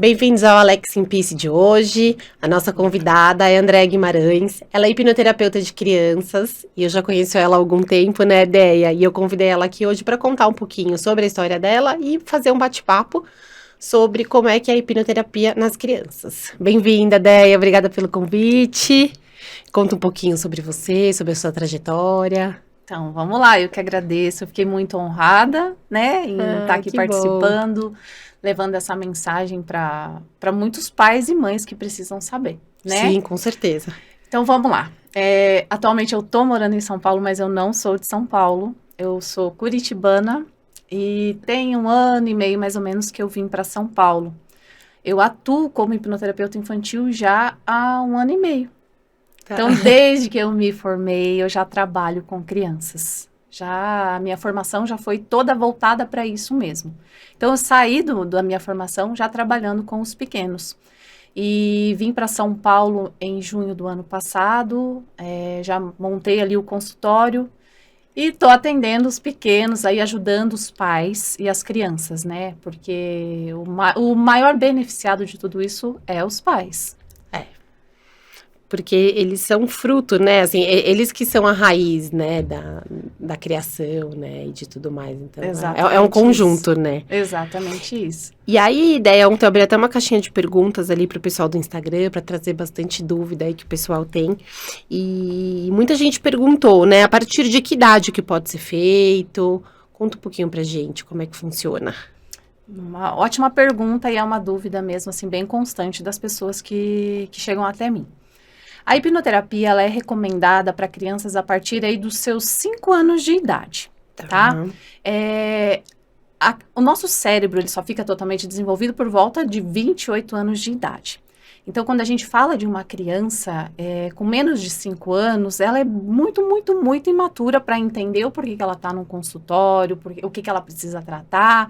Bem-vindos ao Alex in Peace de hoje. A nossa convidada é Andréa Guimarães. Ela é hipnoterapeuta de crianças e eu já conheço ela há algum tempo, né, Déia? E eu convidei ela aqui hoje para contar um pouquinho sobre a história dela e fazer um bate-papo sobre como é que é a hipnoterapia nas crianças. Bem-vinda, Déia. Obrigada pelo convite. Conta um pouquinho sobre você, sobre a sua trajetória. Então, vamos lá, eu que agradeço, eu fiquei muito honrada, né, em estar aqui participando, levando essa mensagem para muitos pais e mães que precisam saber, né? Sim, com certeza. Então, vamos lá. Atualmente eu tô morando em São Paulo, mas eu não sou de São Paulo, eu sou curitibana e tem 1 ano e meio, mais ou menos, que eu vim para São Paulo. Eu atuo como hipnoterapeuta infantil já há 1 ano e meio. Então, desde que eu me formei, eu já trabalho com crianças. A minha formação já foi toda voltada para isso mesmo. Então, eu saí da minha formação já trabalhando com os pequenos. E vim para São Paulo em junho do ano passado, já montei ali o consultório e estou atendendo os pequenos, aí ajudando os pais e as crianças, né? Porque o maior beneficiado de tudo isso é os pais. Porque eles são fruto, né, assim, eles que são a raiz, né, da criação, né, e de tudo mais, então é um conjunto, isso. né. Exatamente isso. E aí, a ideia ontem eu abri até uma caixinha de perguntas ali pro pessoal do Instagram, para trazer bastante dúvida aí que o pessoal tem, e muita gente perguntou, né, a partir de que idade que pode ser feito? Conta um pouquinho pra gente como é que funciona. Uma ótima pergunta e é uma dúvida mesmo, assim, bem constante das pessoas que chegam até mim. A hipnoterapia, ela é recomendada para crianças a partir aí dos seus 5 anos de idade, tá? O nosso cérebro, ele só fica totalmente desenvolvido por volta de 28 anos de idade. Então, quando a gente fala de uma criança com menos de 5 anos, ela é muito, muito, muito imatura para entender o porquê que ela está no consultório, o que ela precisa tratar.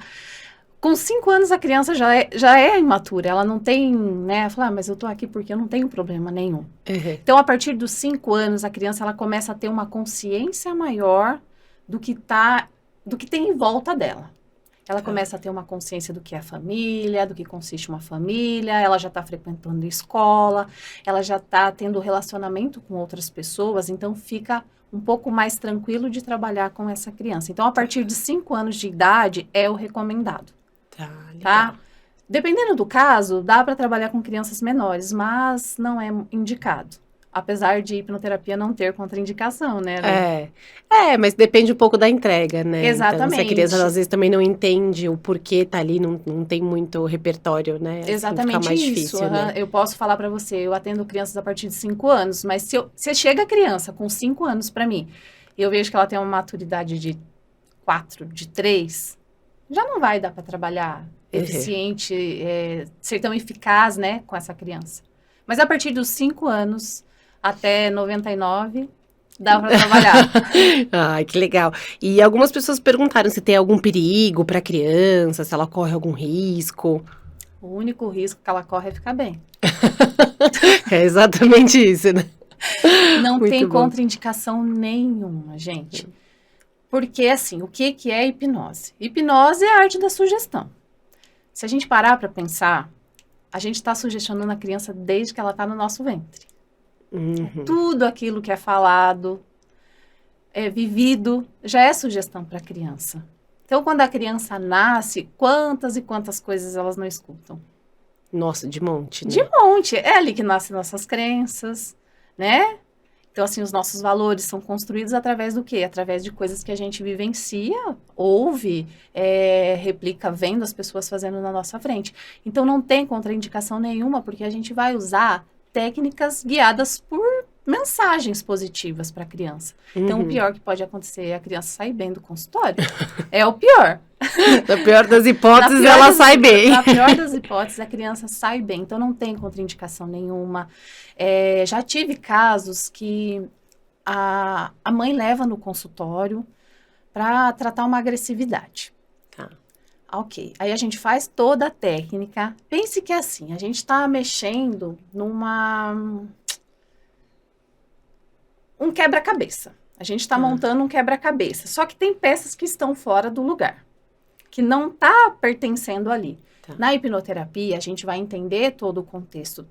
Com 5 anos, a criança já é imatura, ela não tem, né, fala, mas eu tô aqui porque eu não tenho problema nenhum. Uhum. Então, a partir dos 5 anos, a criança, ela começa a ter uma consciência maior do que tem em volta dela. Ela começa a ter uma consciência do que é família, do que consiste uma família, ela já está frequentando escola, ela já está tendo relacionamento com outras pessoas, então fica um pouco mais tranquilo de trabalhar com essa criança. Então, a partir de 5 anos de idade, é o recomendado. Tá? Dependendo do caso, dá para trabalhar com crianças menores, mas não é indicado. Apesar de hipnoterapia não ter contraindicação, né? Mas depende um pouco da entrega, né? Exatamente. Então, se a criança às vezes também não entende o porquê tá ali, não tem muito repertório, né? Assim, exatamente fica mais isso. difícil, né? Eu posso falar para você, eu atendo crianças a partir de 5 anos, mas se chega a criança com 5 anos para mim, e eu vejo que ela tem uma maturidade de 4, de 3, já não vai dar para trabalhar eficiente, ser tão eficaz, né, com essa criança. Mas a partir dos 5 anos até 99, dá para trabalhar. Ai, que legal. E algumas pessoas perguntaram se tem algum perigo para a criança, se ela corre algum risco. O único risco que ela corre é ficar bem. É exatamente isso, né? Não Muito tem bom. contraindicação nenhuma, gente. Porque, assim, o que é hipnose? Hipnose é a arte da sugestão. Se a gente parar para pensar, a gente está sugestionando a criança desde que ela está no nosso ventre. Uhum. Tudo aquilo que é falado, é vivido, já é sugestão para a criança. Então, quando a criança nasce, quantas e quantas coisas elas não escutam? Nossa, de monte, né? De monte. É ali que nascem nossas crenças, né? Então, assim, os nossos valores são construídos através do quê? Através de coisas que a gente vivencia, ouve, replica, vendo as pessoas fazendo na nossa frente. Então, não tem contraindicação nenhuma, porque a gente vai usar técnicas guiadas por mensagens positivas para a criança. Então, o pior que pode acontecer é a criança sair bem do consultório. É o pior. Na pior das hipóteses, sai bem. Na pior das hipóteses, a criança sai bem. Então, não tem contraindicação nenhuma. Já tive casos que a mãe leva no consultório para tratar uma agressividade. Ok. Aí a gente faz toda a técnica. Pense que é assim, a gente está mexendo um quebra-cabeça. A gente está montando um quebra-cabeça. Só que tem peças que estão fora do lugar, que não está pertencendo ali. Tá. Na hipnoterapia, a gente vai entender todo o contexto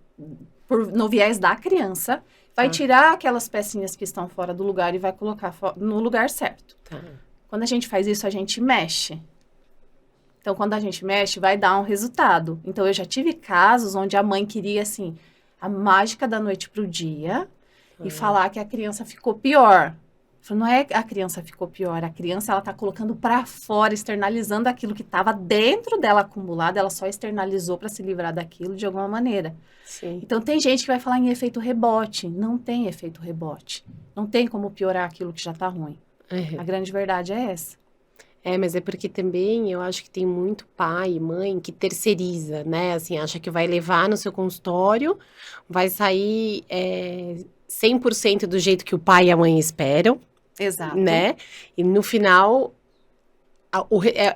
no viés da criança, vai tirar aquelas pecinhas que estão fora do lugar e vai colocar no lugar certo. Tá. Quando a gente faz isso, a gente mexe. Então, quando a gente mexe, vai dar um resultado. Então, eu já tive casos onde a mãe queria, assim, a mágica da noite pro dia e falar que a criança ficou pior. Não é a criança ficou pior, a criança, ela tá colocando para fora, externalizando aquilo que estava dentro dela acumulado, ela só externalizou para se livrar daquilo de alguma maneira. Sim. Então, tem gente que vai falar em efeito rebote. Não tem efeito rebote. Não tem como piorar aquilo que já tá ruim. A grande verdade é essa. Mas é porque também eu acho que tem muito pai e mãe que terceiriza, né? Assim, acha que vai levar no seu consultório, vai sair 100% do jeito que o pai e a mãe esperam, Exato. né? E no final,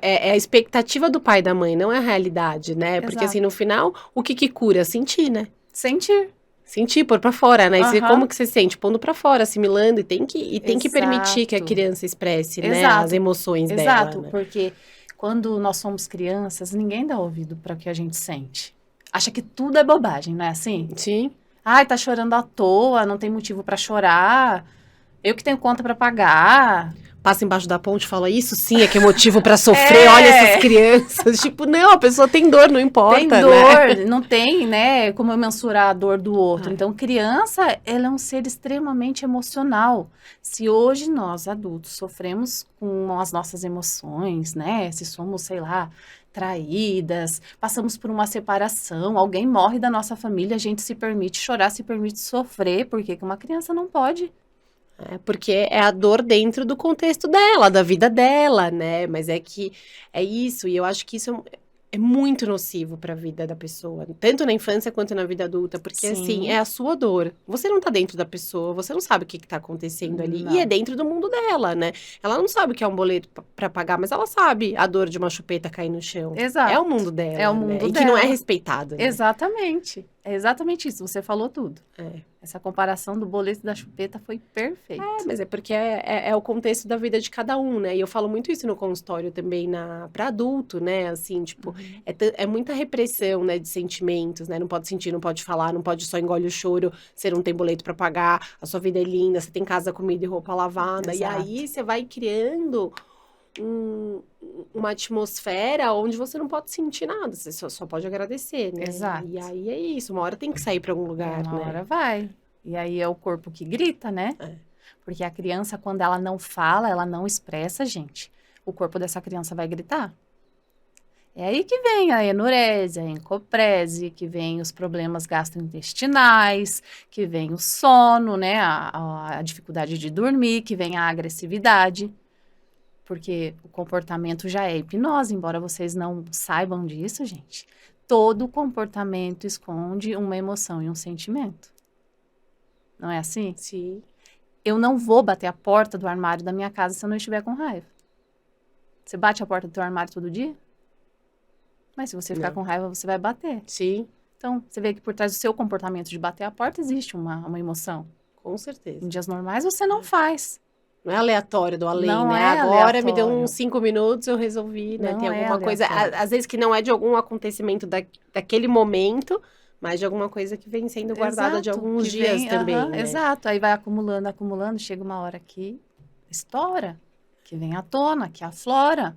é a expectativa do pai e da mãe, não é a realidade, né? Porque Exato. assim, no final, o que cura? Sentir, né? Sentir. Sentir, pôr pra fora, né? E você, Aham. como que você sente? Pondo pra fora, assimilando, e tem que permitir que a Exato. criança expresse, né? Exato. As emoções Exato, dela, né? porque quando nós somos crianças, ninguém dá ouvido para o que a gente sente. Acha que tudo é bobagem, não é assim? Sim. Ai, tá chorando à toa, não tem motivo para chorar. Eu que tenho conta para pagar. Passa embaixo da ponte e fala, isso sim é que é motivo pra sofrer, olha essas crianças. Tipo, não, a pessoa tem dor, não importa, Tem né? dor, não tem, né, como eu mensurar a dor do outro. Ai. Então, criança, ela é um ser extremamente emocional. Se hoje nós, adultos, sofremos com as nossas emoções, né, se somos, sei lá, traídas, passamos por uma separação, alguém morre da nossa família, a gente se permite chorar, se permite sofrer, porque uma criança não pode. Porque é a dor dentro do contexto dela, da vida dela, né? Mas é que é isso, e eu acho que isso é muito nocivo pra vida da pessoa, tanto na infância quanto na vida adulta, porque assim, Sim. é a sua dor. Você não tá dentro da pessoa, você não sabe o que tá acontecendo ali, Não. e é dentro do mundo dela, né? Ela não sabe o que é um boleto pra pagar, mas ela sabe a dor de uma chupeta cair no chão. Exato. É o mundo dela, É o né? mundo E que não é dela. respeitado, né? Exatamente. É exatamente isso, você falou tudo. É. Essa comparação do boleto e da chupeta foi perfeita. Mas é porque é o contexto da vida de cada um, né? E eu falo muito isso no consultório também, pra adulto, né? Assim, tipo, é muita repressão, né, de sentimentos, né? Não pode sentir, não pode falar, não pode só engolir o choro, você não tem boleto pra pagar, a sua vida é linda, você tem casa, comida e roupa lavada. Exato. E aí você vai criando uma atmosfera onde você não pode sentir nada, você só pode agradecer, né? Exato. E aí é isso, uma hora tem que sair pra algum lugar, Uma né? hora vai. E aí é o corpo que grita, né? É. Porque a criança, quando ela não fala, ela não expressa, gente, o corpo dessa criança vai gritar. É aí que vem a enurese, a encoprese, que vem os problemas gastrointestinais, que vem o sono, né? A dificuldade de dormir, que vem a agressividade. Porque o comportamento já é hipnose, embora vocês não saibam disso, gente. Todo comportamento esconde uma emoção e um sentimento. Não é assim? Sim. Eu não vou bater a porta do armário da minha casa se eu não estiver com raiva. Você bate a porta do teu armário todo dia? Mas se você ficar com raiva, você vai bater. Sim. Então, você vê que por trás do seu comportamento de bater a porta existe uma emoção. Com certeza. Em dias normais, você não faz. Não é aleatório do além, Não né? é Agora me deu aleatório. uns 5 minutos, eu resolvi, né? Não Tem é alguma coisa, aleatório. às vezes que não é de algum acontecimento daquele momento, mas de alguma coisa que vem sendo guardada de Exato, alguns que dias vem, também, aham, né? Exato, aí vai acumulando, acumulando, chega uma hora que estoura, que vem à tona, que aflora.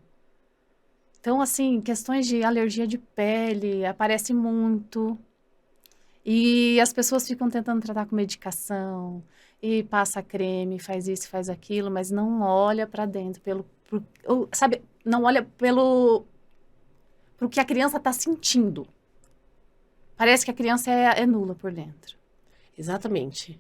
Então, assim, questões de alergia de pele aparece muito. E as pessoas ficam tentando tratar com medicação, e passa creme, faz isso, faz aquilo, mas não olha para dentro, sabe, não olha pro que a criança está sentindo. Parece que a criança é nula por dentro. Exatamente.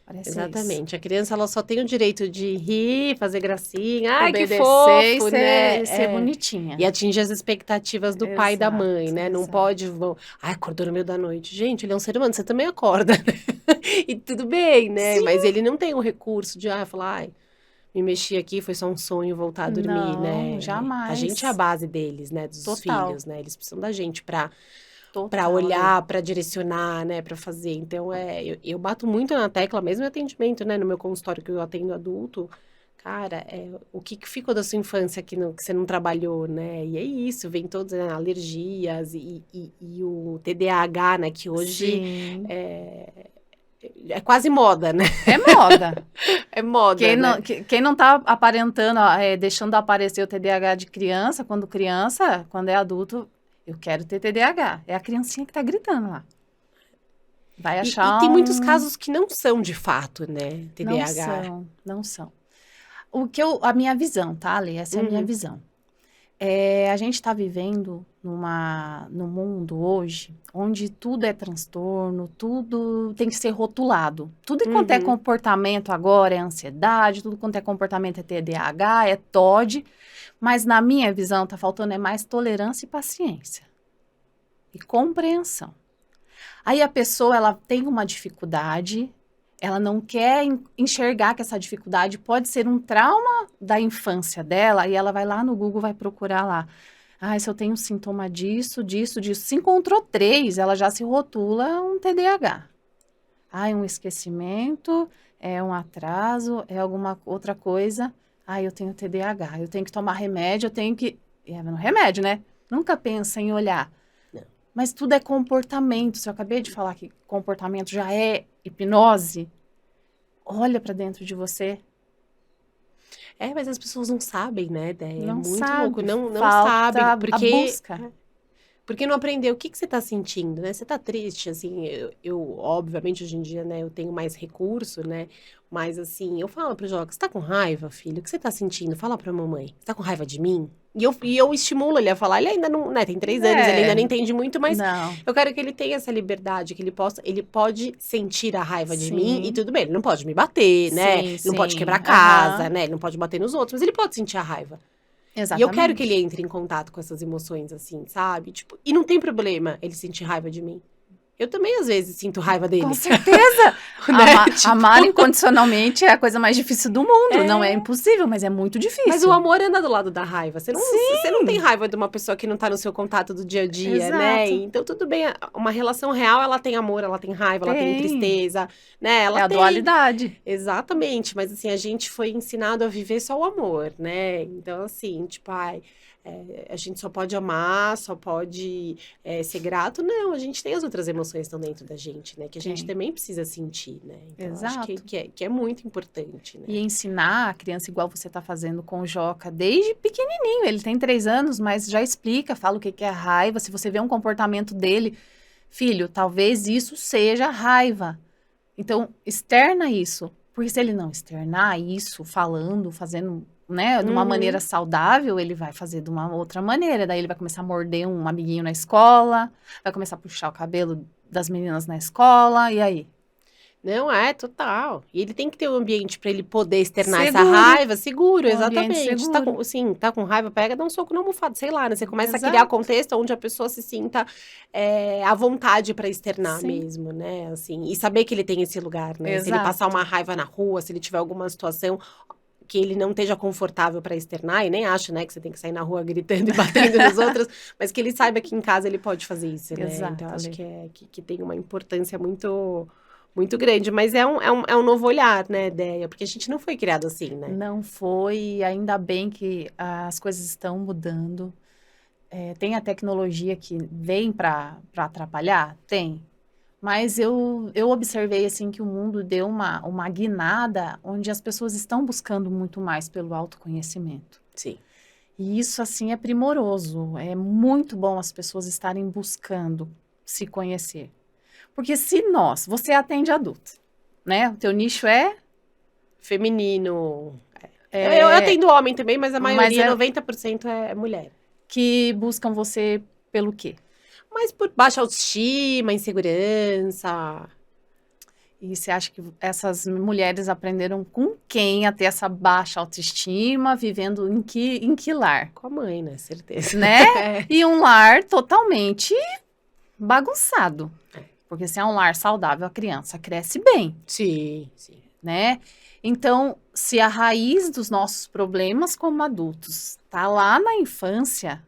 Parece Exatamente. isso. A criança, ela só tem o direito de rir, fazer gracinha, ai, que Obedecer fofo, e né? ser bonitinha. E atingir as expectativas do pai e da mãe, né? Não exato. pode, ai, acordou no meio da noite. Gente, ele é um ser humano, você também acorda, né? E tudo bem, né? Sim. Mas ele não tem o recurso de, falar, ai, me mexi aqui, foi só um sonho voltar a dormir, Não, né? jamais. A gente é a base deles, né? Dos Total. filhos, né? Eles precisam da gente pra Total. olhar, pra direcionar, né? Pra fazer. Então, eu bato muito na tecla, mesmo em atendimento, né? No meu consultório que eu atendo adulto. cara, o que ficou da sua infância que você não trabalhou, né? E é isso, vem todas né, alergias e o TDAH, né? Que hoje Sim, é quase moda, né? é moda. É moda, né? Quem não tá aparentando, ó, deixando aparecer o TDAH de criança, quando é adulto, eu quero ter TDAH. É a criancinha que tá gritando lá. Vai E achar tem muitos um... casos que não são de fato, né? Não TDAH. são, não são. A minha visão, tá, Ale? Essa é a minha Uhum, visão. A gente está vivendo num mundo hoje onde tudo é transtorno, tudo tem que ser rotulado. Tudo quanto é uhum. comportamento agora é ansiedade, tudo quanto é comportamento é TDAH, é TOD, mas na minha visão tá faltando é mais tolerância e paciência e compreensão. Aí a pessoa ela tem uma dificuldade, ela não quer enxergar que essa dificuldade pode ser um trauma da infância dela, e ela vai lá no Google, vai procurar lá. Ah, se eu tenho sintoma disso, disso, disso. Se encontrou 3, ela já se rotula um TDAH. Ah, é um esquecimento, é um atraso, é alguma outra coisa. Ah, eu tenho TDAH, eu tenho que tomar remédio, eu tenho que... É no remédio, né? Nunca pensa em olhar. Não. Mas tudo é comportamento. Se eu acabei de falar que comportamento já é hipnose, olha para dentro de você. Mas as pessoas não sabem, né, ideia? É Não muito louco, sabe, não sabem, falta a busca. porque não aprendeu o que você tá sentindo, né? Você tá triste, assim, obviamente, hoje em dia, né, eu tenho mais recurso, né? Mas, assim, eu falo pro Joca, você tá com raiva, filho? O que você tá sentindo? Fala pra mamãe. Você tá com raiva de mim? E eu estimulo ele a falar. Ele ainda não, né, tem 3 anos, ele ainda É, não entende muito, mas não, eu quero que ele tenha essa liberdade, que ele pode sentir a raiva de mim, e sim, tudo bem, ele não pode me bater, né? Ele sim, não pode quebrar sim, a casa, aham, né? Ele não pode bater nos outros, mas ele pode sentir a raiva. E eu quero que ele exatamente. entre em contato com essas emoções, assim, sabe? Tipo, e não tem problema ele sentir raiva de mim. Eu também, às vezes, sinto raiva Com dele. certeza. Né? Tipo. Amar incondicionalmente é a coisa mais difícil do mundo. Não é É. impossível, mas é muito Mas o difícil. amor anda do lado da raiva. Você não tem Sim, raiva de uma pessoa que não tá no seu contato do dia a dia, né? exato. Então, tudo bem. Uma relação real, ela tem amor, ela tem raiva, ela tem Tem. tristeza, né? É Ela a tem. dualidade. Exatamente. Mas, assim, a gente foi ensinado a viver só o amor, né? Então, assim, tipo, a gente só pode amar, só pode ser grato. Não, a gente tem as outras emoções que estão dentro da gente, né? Que a gente Tem. também precisa sentir, né? Então, eu acho que, Exato. que, é, que é muito importante, né? E ensinar a criança igual você está fazendo com o Joca desde pequenininho. Ele tem 3 anos, mas já explica, fala o que que é raiva. Se você vê um comportamento dele, filho, talvez isso seja raiva. Então, externa isso. Porque se ele não externar isso, falando, fazendo, né, de uma maneira Uhum. saudável, ele vai fazer de uma outra maneira. Daí ele vai começar a morder um amiguinho na escola, vai começar a puxar o cabelo das meninas na escola, e aí? Não, total. E ele tem que ter um ambiente para ele poder externar essa Seguro, raiva, seguro, um ambiente exatamente. Tá seguro. com, assim, tá com raiva, pega, dá um soco na almofada, sei lá, né? Você começa a criar Exato. contexto onde a pessoa se sinta à vontade para externar Sim, mesmo, né? Assim, e saber que ele tem esse lugar, né? Se ele passar uma exato. raiva na rua, se ele tiver alguma situação que ele não esteja confortável para externar, e nem acha, né, que você tem que sair na rua gritando e batendo nos outros, mas que ele saiba que em casa ele pode fazer isso, né? Então, Exato, acho Ale. que tem uma importância muito grande, mas é um novo olhar, né, ideia, porque a gente não foi criado assim, né? Não foi, ainda bem que as coisas estão mudando. Tem a tecnologia que vem para atrapalhar? Tem. Mas eu observei assim que o mundo deu uma guinada onde as pessoas estão buscando muito mais pelo autoconhecimento. Sim. E isso assim é primoroso. É muito bom as pessoas estarem buscando se conhecer. Porque se você atende adulto, né? O teu nicho Feminino. Eu é, atendo homem também, mas a mas maioria, é 90% é mulher. que buscam você pelo quê? Mas por baixa autoestima, insegurança. E você acha que essas mulheres aprenderam com quem a ter essa baixa autoestima, vivendo em que lar, Com a mãe, né? Certeza. né? É. E um lar totalmente bagunçado. É. Porque se é um lar saudável, a criança cresce bem, Sim, sim. né? Então, se a raiz dos nossos problemas como adultos está lá na infância,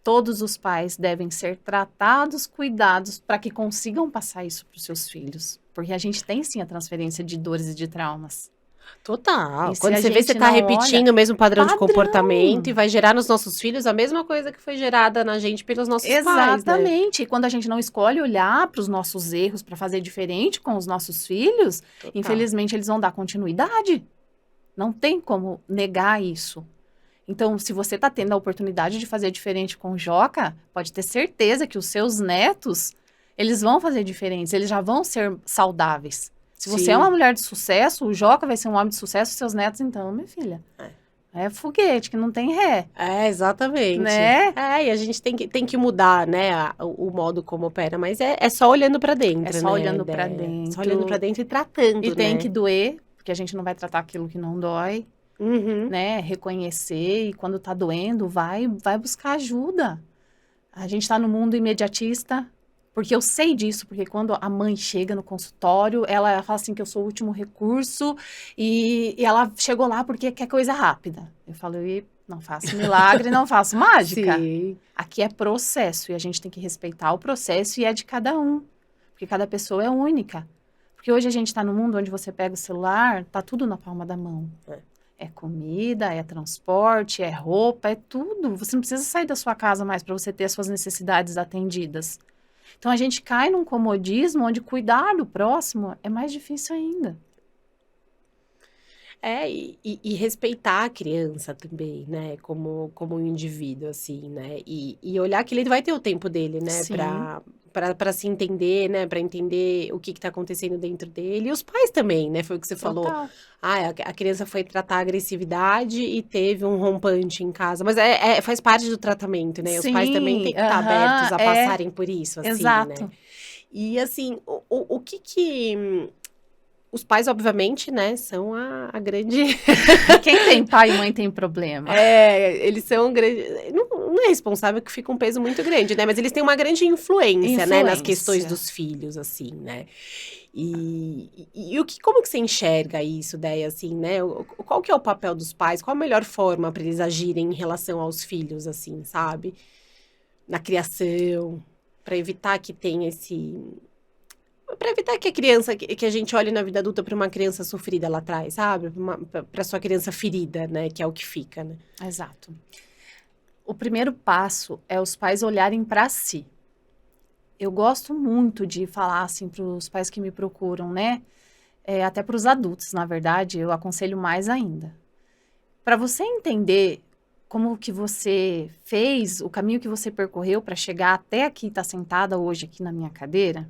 todos os pais devem ser tratados, cuidados, para que consigam passar isso para os seus filhos. Porque a gente tem sim a transferência de dores e de traumas. Total. E se Quando a você vê, você gente tá não olha, repetindo o mesmo padrão de comportamento e padrão. vai gerar nos nossos filhos a mesma coisa que foi gerada na gente pelos nossos pais, né? Exatamente. E quando a gente não escolhe olhar para os nossos erros para fazer diferente com os nossos filhos, Total. infelizmente eles vão dar continuidade. Não tem como negar isso. Então, se você está tendo a oportunidade de fazer diferente com o Joca, pode ter certeza que os seus netos, eles vão fazer diferentes, eles já vão ser saudáveis. Se você é uma Sim. mulher de sucesso, o Joca vai ser um homem de sucesso, os seus netos, então, minha filha, é foguete, que não tem ré, É, exatamente. né? É, e a gente tem que mudar, né, o modo como opera, mas é só olhando pra É dentro, só né, a olhando para ideia. Só olhando pra dentro. dentro e E tratando, tem que né? doer, porque a gente não vai tratar aquilo que não dói, Uhum. né? Reconhecer, e quando tá doendo, vai buscar ajuda. A gente está no mundo imediatista, porque eu sei disso, porque quando a mãe chega no consultório, ela fala assim que eu sou o último recurso e ela chegou lá porque quer coisa rápida. Eu falo, e não faço milagre, não faço mágica. Sim. Aqui é processo e a gente tem que respeitar o processo e é de cada um, porque cada pessoa é única. Porque hoje a gente está no mundo onde você pega o celular, tá tudo na palma da mão. É comida, é transporte, é roupa, é tudo. Você não precisa sair da sua casa mais para você ter as suas necessidades atendidas. Então a gente cai num comodismo onde cuidar do próximo é mais difícil ainda. É, e respeitar a criança também, né, como um indivíduo, assim, né, e olhar que ele vai ter o tempo dele, né, Sim, pra se entender, né, pra entender o que tá acontecendo dentro dele, e os pais também, né, foi o que você falou, total. a criança foi tratar a agressividade e teve um rompante em casa, mas faz parte do tratamento, né, os pais também Sim, têm que estar abertos aham, a é, passarem por isso, assim, né, exato. e assim, o que os pais, obviamente, né, são a grande. Quem tem pai e mãe tem problema. Eles são grande. Não é responsável que fica um peso muito grande, né? Mas eles têm uma grande influência, né, nas questões Influência. dos filhos, assim, né? Como que você enxerga isso, daí, assim, né? Qual que é o papel dos pais? Qual a melhor forma para eles agirem em relação aos filhos, assim, sabe? Na criação, para evitar que tenha esse. Para evitar que a criança, que a gente olhe na vida adulta para uma criança sofrida lá atrás, sabe? Para sua criança ferida, né? Que é o que fica, né? Exato. O primeiro passo é os pais olharem para si. Eu gosto muito de falar assim para os pais que me procuram, né? Até para os adultos, na verdade, eu aconselho mais ainda. Para você entender como que você fez, o caminho que você percorreu para chegar até aqui, estar sentada hoje aqui na minha cadeira,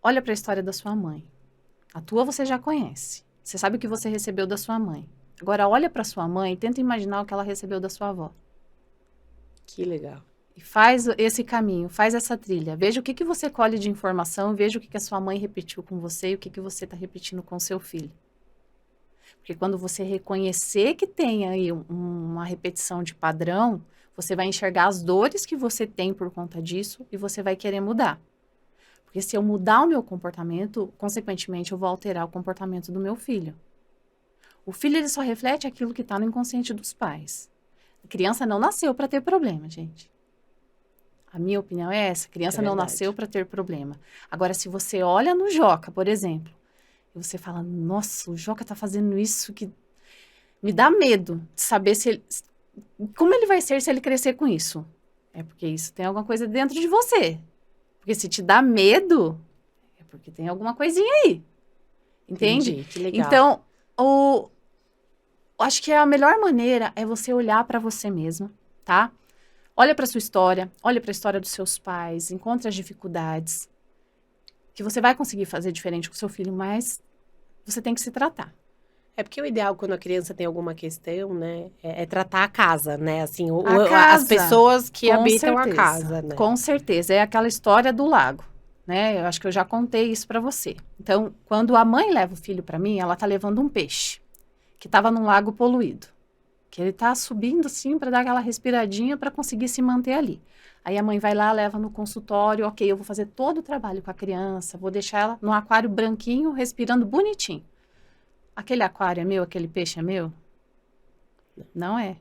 olha para a história da sua mãe. A tua você já conhece. Você sabe o que você recebeu da sua mãe. Agora olha para sua mãe e tenta imaginar o que ela recebeu da sua avó. Que legal. E faz esse caminho, faz essa trilha. Veja o que você colhe de informação, veja o que a sua mãe repetiu com você e o que você está repetindo com o seu filho. Porque quando você reconhecer que tem aí uma repetição de padrão, você vai enxergar as dores que você tem por conta disso e você vai querer mudar. Porque se eu mudar o meu comportamento, consequentemente eu vou alterar o comportamento do meu filho. O filho ele só reflete aquilo que está no inconsciente dos pais. A criança não nasceu para ter problema, gente. A minha opinião é essa, a É criança não nasceu verdade. para ter problema. Agora, se você olha no Joca, por exemplo, e você fala, nossa, o Joca tá fazendo isso que me dá medo de saber como ele vai ser se ele crescer com isso. É porque isso tem alguma coisa dentro de você. Porque se te dá medo, é porque tem alguma coisinha aí. Entende? Entendi, que legal. Então, acho que a melhor maneira é você olhar para você mesma, tá? Olha para sua história, olha para a história dos seus pais, encontre as dificuldades, que você vai conseguir fazer diferente com o seu filho, mas você tem que se tratar. É porque o ideal quando a criança tem alguma questão, né, é tratar a casa, né, assim, A as casa, pessoas que com habitam a certeza, casa, né. com certeza. É aquela história do lago, né? Eu acho que eu já contei isso para você. Então, quando a mãe leva o filho para mim, ela tá levando um peixe que estava num lago poluído, que ele tá subindo assim para dar aquela respiradinha para conseguir se manter ali. Aí a mãe vai lá, leva no consultório, ok, eu vou fazer todo o trabalho com a criança, vou deixar ela no aquário branquinho, respirando bonitinho. Aquele aquário é meu, aquele peixe é meu? Não é.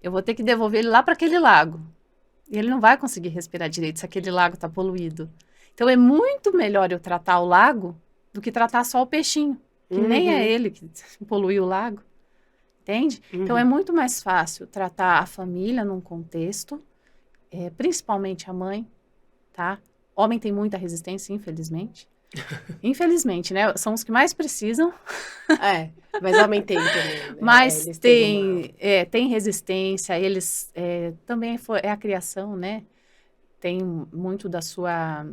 Eu vou ter que devolver ele lá para aquele lago. E ele não vai conseguir respirar direito se aquele lago está poluído. Então é muito melhor eu tratar o lago do que tratar só o peixinho. que nem é ele que poluiu o lago, entende? Então, é muito mais fácil tratar a família num contexto, principalmente a mãe, tá? Homem tem muita resistência, infelizmente. Infelizmente, né? São os que mais precisam. Mas homem tem também. Né? Mas Eles tem resistência, eles também é a criação, né? Tem muito da sua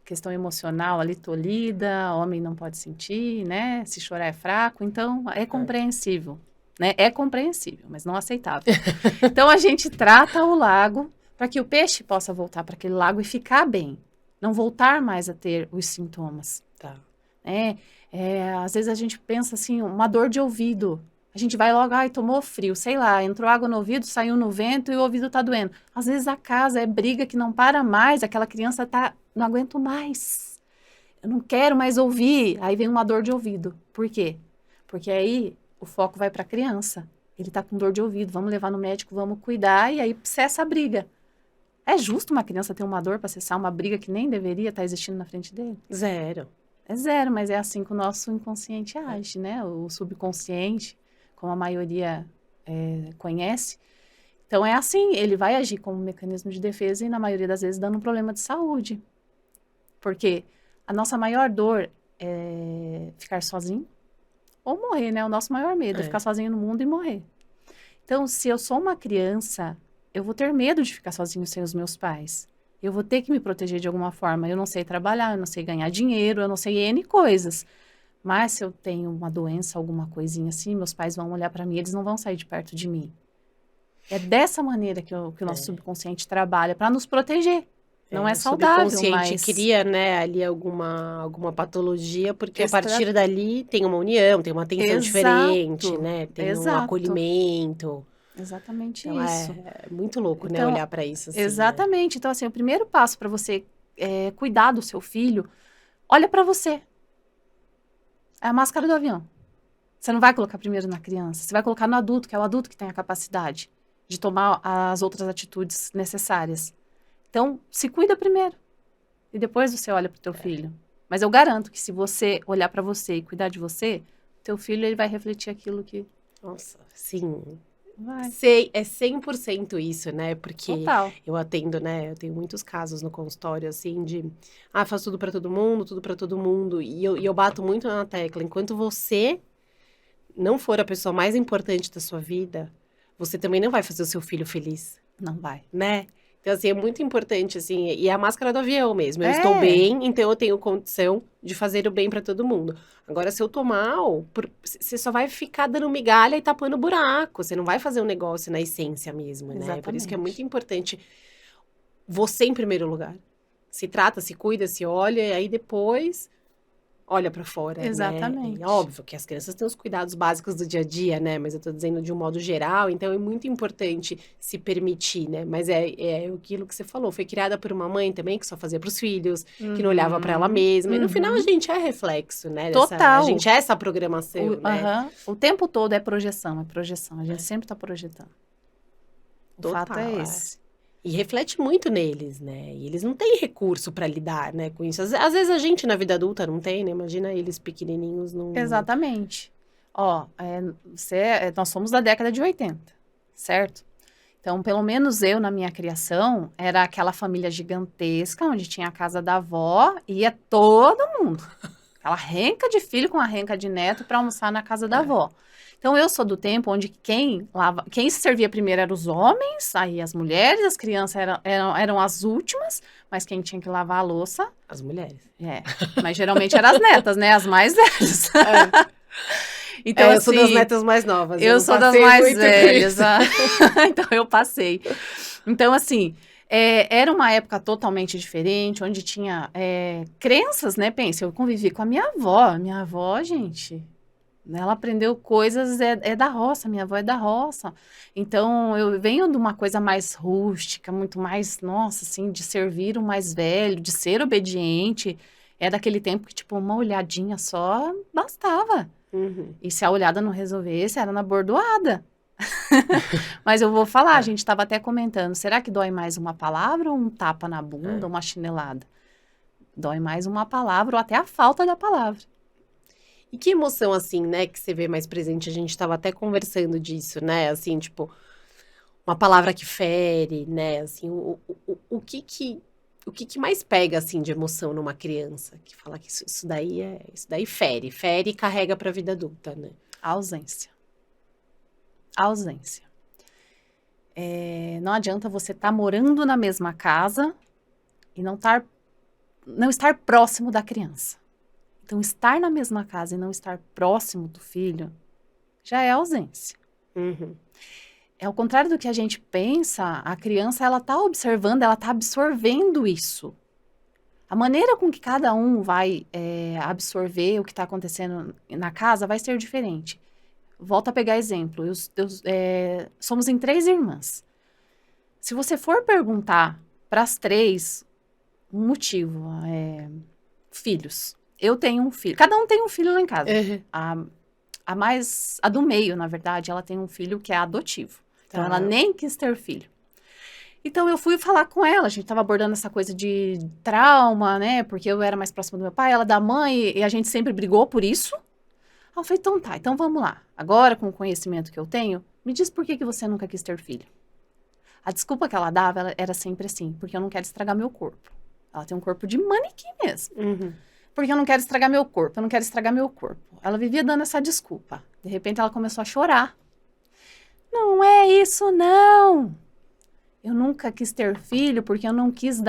questão emocional ali tolhida, homem não pode sentir, né? Se chorar é fraco, então é compreensível, né? É compreensível, mas não aceitável. Então a gente trata o lago para que o peixe possa voltar para aquele lago e ficar bem, não voltar mais a ter os sintomas. Tá. Às vezes a gente pensa assim, uma dor de ouvido. A gente vai logo, tomou frio, sei lá, entrou água no ouvido, saiu no vento e o ouvido tá doendo. Às vezes a casa é briga que não para mais, aquela criança não aguento mais. Eu não quero mais ouvir. Aí vem uma dor de ouvido. Por quê? Porque aí o foco vai para a criança. Ele tá com dor de ouvido, vamos levar no médico, vamos cuidar e aí cessa a briga. É justo uma criança ter uma dor para cessar uma briga que nem deveria estar existindo na frente dele? Zero. É zero, mas é assim que o nosso inconsciente age, né? O subconsciente, como a maioria conhece. Então, é assim, ele vai agir como um mecanismo de defesa e, na maioria das vezes, dando um problema de saúde. Porque a nossa maior dor é ficar sozinho ou morrer, né? O nosso maior medo é ficar sozinho no mundo e morrer. Então, se eu sou uma criança, eu vou ter medo de ficar sozinho sem os meus pais. Eu vou ter que me proteger de alguma forma. Eu não sei trabalhar, eu não sei ganhar dinheiro, eu não sei N coisas. Mas se eu tenho uma doença, alguma coisinha assim, meus pais vão olhar para mim, eles não vão sair de perto de mim. É dessa maneira que o nosso subconsciente trabalha, para nos proteger. Não é saudável, mas... O subconsciente cria, né, ali alguma patologia, porque a partir dali tem uma união, tem uma atenção diferente, né? Tem um acolhimento. Exatamente então, isso. É muito louco, né, olhar para isso assim. Exatamente. Né? Então, assim, o primeiro passo para você cuidar do seu filho, olha para você. É a máscara do avião. Você não vai colocar primeiro na criança, você vai colocar no adulto, que é o adulto que tem a capacidade de tomar as outras atitudes necessárias. Então, se cuida primeiro. E depois você olha para o teu filho. Mas eu garanto que se você olhar para você e cuidar de você, teu filho ele vai refletir aquilo que... Nossa, sim. Vai. É 100% isso, né? Porque eu atendo, né? Eu tenho muitos casos no consultório, assim, de... faço tudo pra todo mundo. E eu bato muito na tecla. Enquanto você não for a pessoa mais importante da sua vida, você também não vai fazer o seu filho feliz. Não vai. Né? Então, assim, é muito importante, assim, e é a máscara do avião mesmo. Eu estou bem, então eu tenho condição de fazer o bem pra todo mundo. Agora, se eu tô mal, você só vai ficar dando migalha e tapando buraco. Você não vai fazer um negócio na essência mesmo, né? Exatamente. Por isso que é muito importante você em primeiro lugar. Se trata, se cuida, se olha, e aí depois... olha pra fora, exatamente. Né? É óbvio que as crianças têm os cuidados básicos do dia a dia, né? Mas eu tô dizendo de um modo geral, então é muito importante se permitir, né? Mas é aquilo que você falou, foi criada por uma mãe também que só fazia pros filhos, que não olhava pra ela mesma. E no final a gente é reflexo, né? Total. A gente é essa programação, né? O tempo todo é projeção. A gente sempre tá projetando. O Total, fato é esse. E reflete muito neles, né? E eles não têm recurso para lidar, né, com isso. Às vezes a gente na vida adulta não tem, né? Imagina eles pequenininhos. Exatamente. Nós somos da década de 80, certo? Então, pelo menos eu, na minha criação, era aquela família gigantesca, onde tinha a casa da avó, e ia todo mundo. Aquela renca de filho com a renca de neto para almoçar na casa da avó. Então, eu sou do tempo onde quem se servia primeiro eram os homens, aí as mulheres, as crianças eram as últimas, mas quem tinha que lavar a louça... as mulheres. Mas geralmente eram as netas, né? As mais velhas. Então, eu sou das netas mais novas. Eu sou das mais velhas. Então, eu passei. Então, assim... era uma época totalmente diferente, onde tinha crenças, né? Pensa, eu convivi com a minha avó. Minha avó, gente, ela aprendeu coisas, da roça, minha avó é da roça. Então, eu venho de uma coisa mais rústica, muito mais, nossa, assim, de servir o mais velho, de ser obediente. É daquele tempo que, tipo, uma olhadinha só bastava. Uhum. E se a olhada não resolvesse, era na bordoada. Mas eu vou falar, a gente estava até comentando, será que dói mais uma palavra ou um tapa na bunda, uma chinelada? Dói mais uma palavra ou até a falta da palavra. E que emoção, assim, né, que você vê mais presente? A gente tava até conversando disso, né? Assim, tipo, uma palavra que fere, né? Assim, o que que mais pega, assim, de emoção numa criança? Que fala que isso daí fere e carrega pra vida adulta, né? A ausência. A ausência. Não adianta você estar morando na mesma casa e não estar próximo da criança. Então, estar na mesma casa e não estar próximo do filho já é ausência. Uhum. É ao contrário do que a gente pensa, a criança, ela está observando, ela está absorvendo isso. A maneira com que cada um vai absorver o que está acontecendo na casa vai ser diferente. Volto a pegar exemplo. Somos em 3 irmãs. Se você for perguntar para as 3 um motivo, filhos. Eu tenho um filho. Cada um tem um filho lá em casa. Uhum. A do meio, na verdade, ela tem um filho que é adotivo. Então, ela nem quis ter filho. Então, eu fui falar com ela. A gente estava abordando essa coisa de trauma, né? Porque eu era mais próxima do meu pai, ela da mãe, e a gente sempre brigou por isso. Aí eu falei, então tá, então vamos lá. Agora, com o conhecimento que eu tenho, me diz por que você nunca quis ter filho. A desculpa que ela dava era sempre assim, porque eu não quero estragar meu corpo. Ela tem um corpo de manequim mesmo. Uhum. Porque eu não quero estragar meu corpo, eu não quero estragar meu corpo. Ela vivia dando essa desculpa. De repente, ela começou a chorar. Não é isso, não. Eu nunca quis ter filho porque eu não quis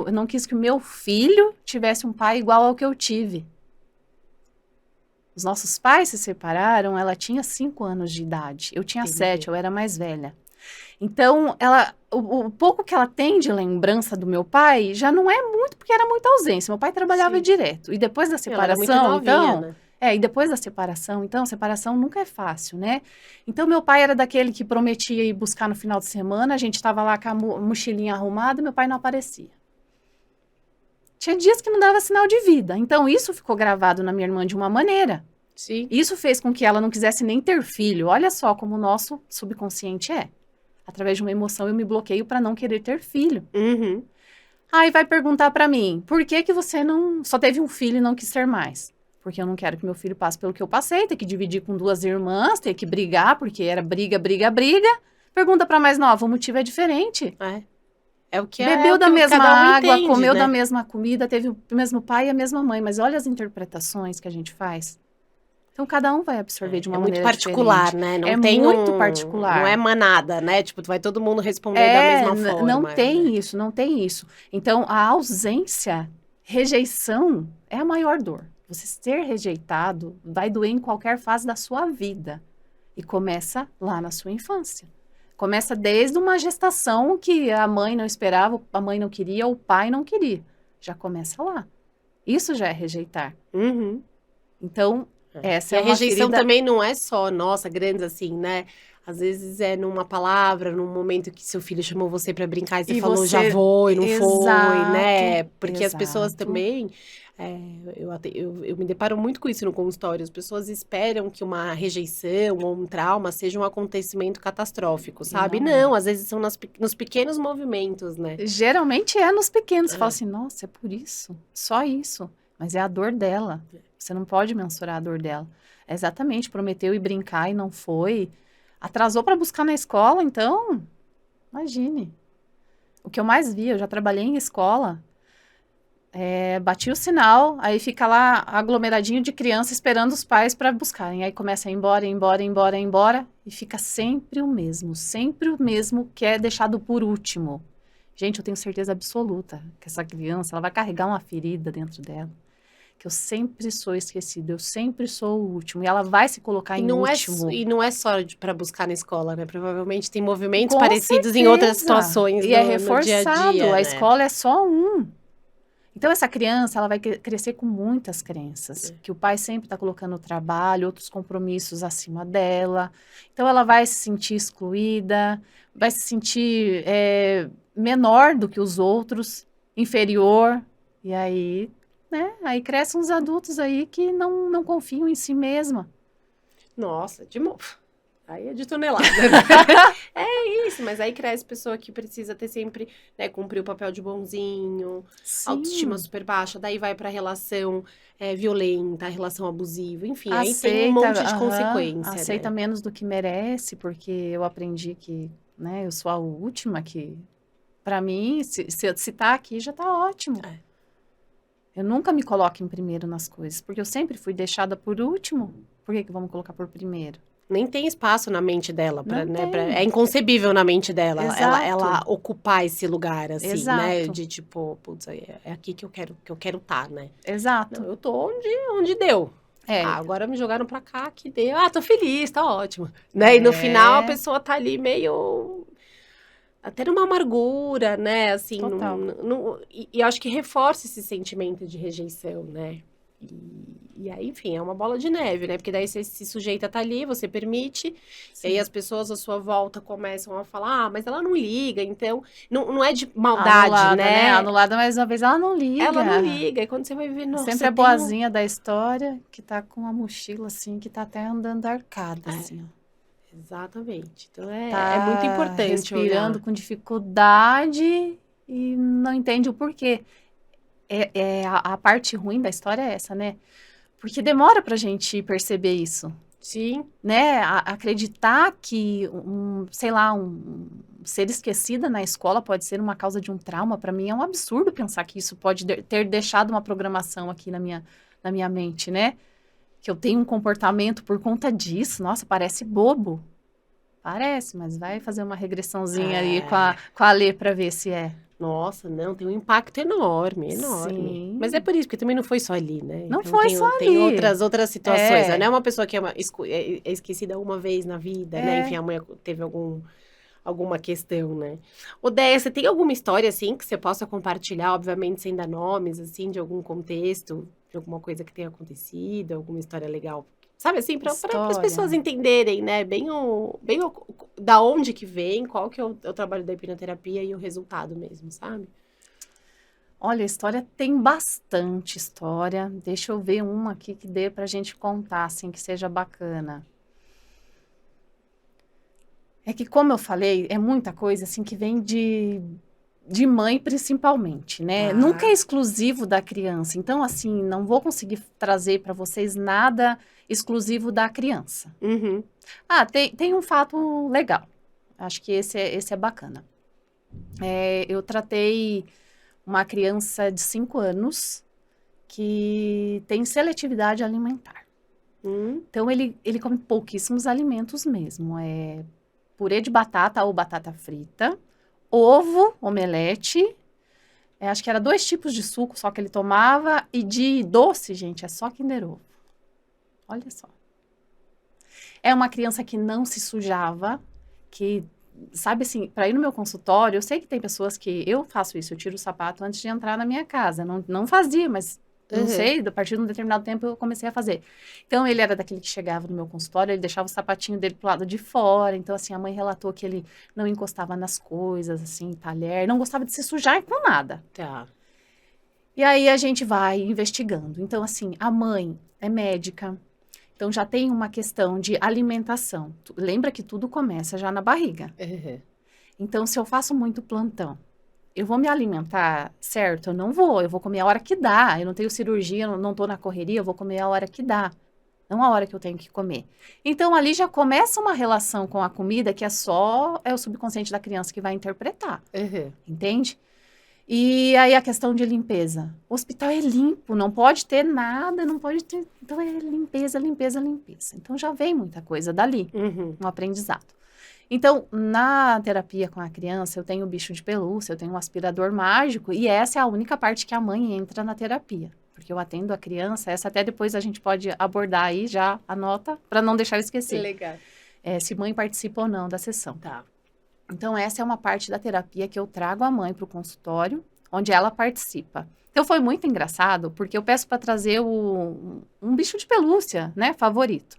eu não quis que o meu filho tivesse um pai igual ao que eu tive. Os nossos pais se separaram, ela tinha 5 anos de idade. Eu tinha 7, eu era mais velha. Então, o pouco que ela tem de lembrança do meu pai já não é muito, porque era muita ausência. Meu pai trabalhava direto. E depois da separação, ela era muito novinha, então... né? E depois da separação, então, separação nunca é fácil, né? Então, meu pai era daquele que prometia ir buscar no final de semana, a gente estava lá com a mochilinha arrumada, meu pai não aparecia. Tinha dias que não dava sinal de vida. Então, isso ficou gravado na minha irmã de uma maneira. Sim. Isso fez com que ela não quisesse nem ter filho. Olha só como o nosso subconsciente é. Através de uma emoção, eu me bloqueio para não querer ter filho. Uhum. Aí vai perguntar para mim, por que que você não só teve um filho e não quis ter mais? Porque eu não quero que meu filho passe pelo que eu passei, ter que dividir com 2 irmãs, ter que brigar, porque era briga, briga, briga. Pergunta para mais nova, o motivo é diferente. É o que Bebeu da que mesma cada um água, entende, comeu né? da mesma comida, teve o mesmo pai e a mesma mãe. Mas olha as interpretações que a gente faz. Então, cada um vai absorver de uma muito maneira particular, diferente. né? Não É tem muito particular. Não é manada, né? Tipo, vai todo mundo responder da mesma forma. Não né? tem isso, não tem isso. Então, a ausência, rejeição, é a maior dor. Você ser rejeitado vai doer em qualquer fase da sua vida. E começa lá na sua infância. Começa desde uma gestação que a mãe não esperava, a mãe não queria, o pai não queria. Já começa lá. Isso já é rejeitar. Uhum. Então, essa E é a uma rejeição ferida... também não é só, nossa, grandes assim, né? Às vezes é numa palavra, num momento que seu filho chamou você pra brincar e você falou já vou e não foi, né? Porque as pessoas também, eu me deparo muito com isso no consultório. As pessoas esperam que uma rejeição ou um trauma seja um acontecimento catastrófico, sabe? Não, às vezes são nos pequenos movimentos, né? Geralmente é nos pequenos. Você fala assim, nossa, é por isso, só isso. Mas é a dor dela. Você não pode mensurar a dor dela. É exatamente, prometeu ir brincar e não foi. Atrasou para buscar na escola, então, imagine. O que eu mais vi, eu já trabalhei em escola, bati o sinal, aí fica lá aglomeradinho de criança esperando os pais para buscarem. Aí começa a ir embora, embora, embora, embora, e fica sempre o mesmo que é deixado por último. Gente, eu tenho certeza absoluta que essa criança, ela vai carregar uma ferida dentro dela. Que eu sempre sou esquecida, eu sempre sou o último. E ela vai se colocar em último. E não é só para buscar na escola, né? Provavelmente tem movimentos Com parecidos certeza. em outras situações E é no dia reforçado, a dia, a né? escola é só um. Então, essa criança, ela vai crescer com muitas crenças. Que o pai sempre está colocando o trabalho, outros compromissos acima dela. Então, ela vai se sentir excluída, vai se sentir menor do que os outros, inferior. E aí... né? Aí crescem uns adultos aí que não confiam em si mesma. Nossa, de novo. Aí é de tonelada. É isso, mas aí cresce pessoa que precisa ter sempre, né, cumprir o papel de bonzinho, autoestima super baixa, daí vai pra relação violenta, relação abusiva, enfim, aí tem um monte de consequência, aceita né? menos do que merece, porque eu aprendi que, né, eu sou a última que, pra mim, se tá aqui, já tá ótimo. É. Eu nunca me coloco em primeiro nas coisas, porque eu sempre fui deixada por último. Por que vamos colocar por primeiro? Nem tem espaço na mente dela, Não tem. é inconcebível na mente dela Exato. ela ocupar esse lugar, assim, Exato. né? De tipo, putz, é aqui que eu quero estar, né? Exato. Não, eu tô onde deu. É. Agora me jogaram pra cá, que deu. Tô feliz, tá ótimo. Né? E no final a pessoa tá ali meio... até numa amargura, né? Assim, Total. E acho que reforça esse sentimento de rejeição, né? E aí, enfim, é uma bola de neve, né? Porque daí você se sujeita a estar ali, você permite, Sim. e aí as pessoas à sua volta começam a falar, mas ela não liga, então, não é de maldade, Anulada, né? Anulada mais uma vez, ela não liga. Ela não liga, e quando você vai ver, nossa, sempre a boazinha da história, que tá com uma mochila, assim, que tá até andando arcada, assim, ó. Exatamente. Então, é muito importante respirando olhar. com dificuldade e não entende o porquê. A parte ruim da história é essa, né? Porque demora pra gente perceber isso. Sim. Né? Acreditar que, sei lá, ser esquecida na escola pode ser uma causa de um trauma, pra mim é um absurdo pensar que isso pode ter deixado uma programação aqui na minha mente, né? Que eu tenho um comportamento por conta disso. Nossa, parece bobo. Parece, mas vai fazer uma regressãozinha aí com a Lê pra ver se é. Nossa, não, tem um impacto enorme, enorme. Sim. Mas é por isso, porque também não foi só ali, né? Não foi só tem ali. outras situações. Não é uma pessoa que é esquecida uma vez na vida, né? Enfim, a mãe teve alguma questão, né? Odéia, você tem alguma história, assim, que você possa compartilhar, obviamente sem dar nomes, assim, de algum contexto, de alguma coisa que tenha acontecido, alguma história legal? Sabe, assim, para as pessoas entenderem, né, bem da onde que vem, qual que é o trabalho da hipnoterapia e o resultado mesmo, sabe? Olha, a história tem bastante história. Deixa eu ver uma aqui que dê pra gente contar, assim, que seja bacana. É que, como eu falei, é muita coisa, assim, que vem de mãe, principalmente, né? Nunca é exclusivo da criança. Então, assim, não vou conseguir trazer para vocês nada exclusivo da criança. Uhum. Tem um fato legal. Acho que esse é bacana. Eu tratei uma criança de 5 anos que tem seletividade alimentar. Então, ele come pouquíssimos alimentos mesmo. Purê de batata ou batata frita, ovo, omelete, acho que era 2 tipos de suco só que ele tomava, e de doce, gente, é só Kinder Ovo. Olha só. É uma criança que não se sujava, que, sabe assim, para ir no meu consultório, eu sei que tem pessoas que, eu faço isso, eu tiro o sapato antes de entrar na minha casa, não fazia, mas não sei, a partir de um determinado tempo eu comecei a fazer. Então, ele era daquele que chegava no meu consultório, ele deixava o sapatinho dele pro lado de fora. Então, assim, a mãe relatou que ele não encostava nas coisas, assim, talher, não gostava de se sujar com nada. Tá. E aí, a gente vai investigando. Então, assim, a mãe é médica, então já tem uma questão de alimentação. Lembra que tudo começa já na barriga. Então, se eu faço muito plantão, eu vou me alimentar certo? Eu não vou, eu vou comer a hora que dá. Eu não tenho cirurgia, eu não tô na correria, eu vou comer a hora que dá. Não a hora que eu tenho que comer. Então, ali já começa uma relação com a comida que é o subconsciente da criança que vai interpretar. Entende? E aí a questão de limpeza. O hospital é limpo, não pode ter nada, não pode ter... Então, é limpeza, limpeza, limpeza. Então, já vem muita coisa dali, um aprendizado. Então, na terapia com a criança, eu tenho bicho de pelúcia, eu tenho um aspirador mágico, e essa é a única parte que a mãe entra na terapia. Porque eu atendo a criança, essa até depois a gente pode abordar aí, já anota, para não deixar eu esquecer. Legal. Se mãe participa ou não da sessão. Tá. Então, essa é uma parte da terapia que eu trago a mãe para o consultório, onde ela participa. Então, foi muito engraçado, porque eu peço para trazer um bicho de pelúcia, né, favorito.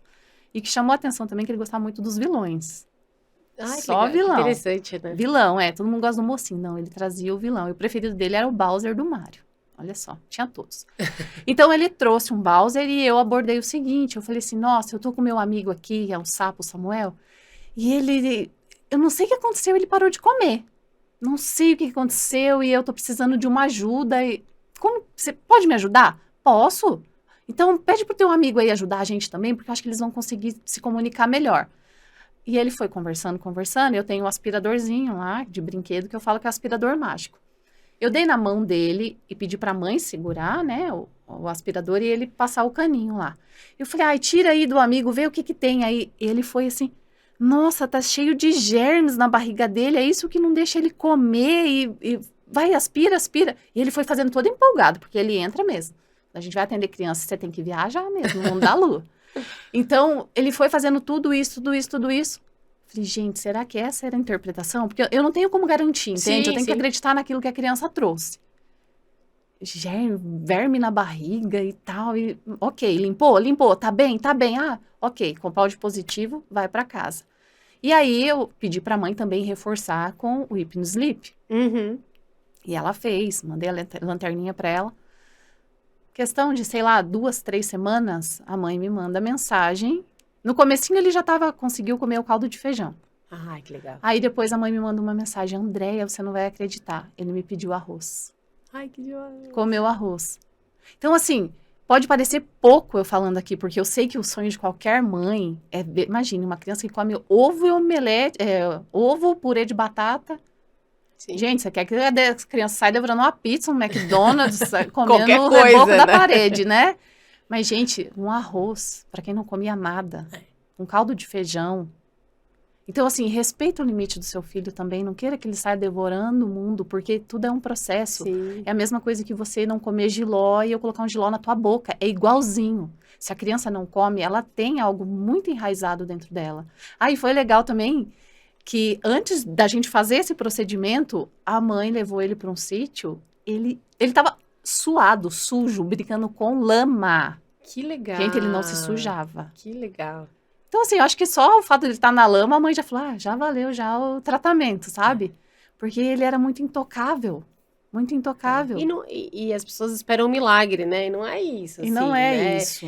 E que chamou a atenção também que ele gostava muito dos vilões. Só vilão. Que interessante, né? Vilão, todo mundo gosta do mocinho. Não, ele trazia o vilão. E o preferido dele era o Bowser do Mario. Olha só, tinha todos. Então, ele trouxe um Bowser e eu abordei o seguinte. Eu falei assim, nossa, eu tô com meu amigo aqui, é um sapo, Samuel. E eu não sei o que aconteceu, ele parou de comer. Não sei o que aconteceu e eu tô precisando de uma ajuda. Como, você pode me ajudar? Posso. Então, pede pro teu amigo aí ajudar a gente também, porque eu acho que eles vão conseguir se comunicar melhor. E ele foi conversando, eu tenho um aspiradorzinho lá, de brinquedo, que eu falo que é aspirador mágico. Eu dei na mão dele e pedi pra mãe segurar, né, o aspirador e ele passar o caninho lá. Eu falei, ai, tira aí do amigo, vê o que que tem aí. E ele foi assim, nossa, tá cheio de germes na barriga dele, é isso que não deixa ele comer e vai, aspira, aspira. E ele foi fazendo todo empolgado, porque ele entra mesmo. A gente vai atender criança, você tem que viajar mesmo, no mundo da lua. Então, ele foi fazendo tudo isso, tudo isso, tudo isso. Falei, gente, será que essa era a interpretação? Porque eu não tenho como garantir, entende? Sim, Eu tenho que sim. acreditar naquilo que a criança trouxe. Verme na barriga e tal. E, ok, limpou, tá bem. Ah, ok, com pau de positivo, vai pra casa. E aí eu pedi pra mãe também reforçar com o Hypnosleep. Uhum. E ela fez, mandei a lanterninha pra ela. Questão de, sei lá, 2, 3 semanas, a mãe me manda mensagem. No comecinho ele já conseguiu comer o caldo de feijão. Ai, que legal. Aí depois a mãe me manda uma mensagem, Andréia, você não vai acreditar, ele me pediu arroz. Ai, que demais. Comeu arroz. Então, assim, pode parecer pouco eu falando aqui, porque eu sei que o sonho de qualquer mãe é ver, imagine, uma criança que come ovo e omelete, ovo, purê de batata. Sim. Gente, você quer que a criança saia devorando uma pizza, um McDonald's, comendo Qualquer o coisa, reboco da né? parede, né? Mas, gente, um arroz, para quem não comia nada, um caldo de feijão. Então, assim, respeita o limite do seu filho também, não queira que ele saia devorando o mundo, porque tudo é um processo. Sim. É a mesma coisa que você não comer jiló e eu colocar um jiló na tua boca, é igualzinho. Se a criança não come, ela tem algo muito enraizado dentro dela. Aí foi legal também que antes da gente fazer esse procedimento, a mãe levou ele para um sítio, ele estava suado, sujo, brincando com lama. Que legal. Gente, ele não se sujava. Que legal. Então, assim, eu acho que só o fato de ele estar na lama, a mãe já falou, já valeu já o tratamento, sabe? Porque ele era muito intocável. Muito intocável. E as pessoas esperam um milagre, né? E não é isso, E assim, não é né? isso.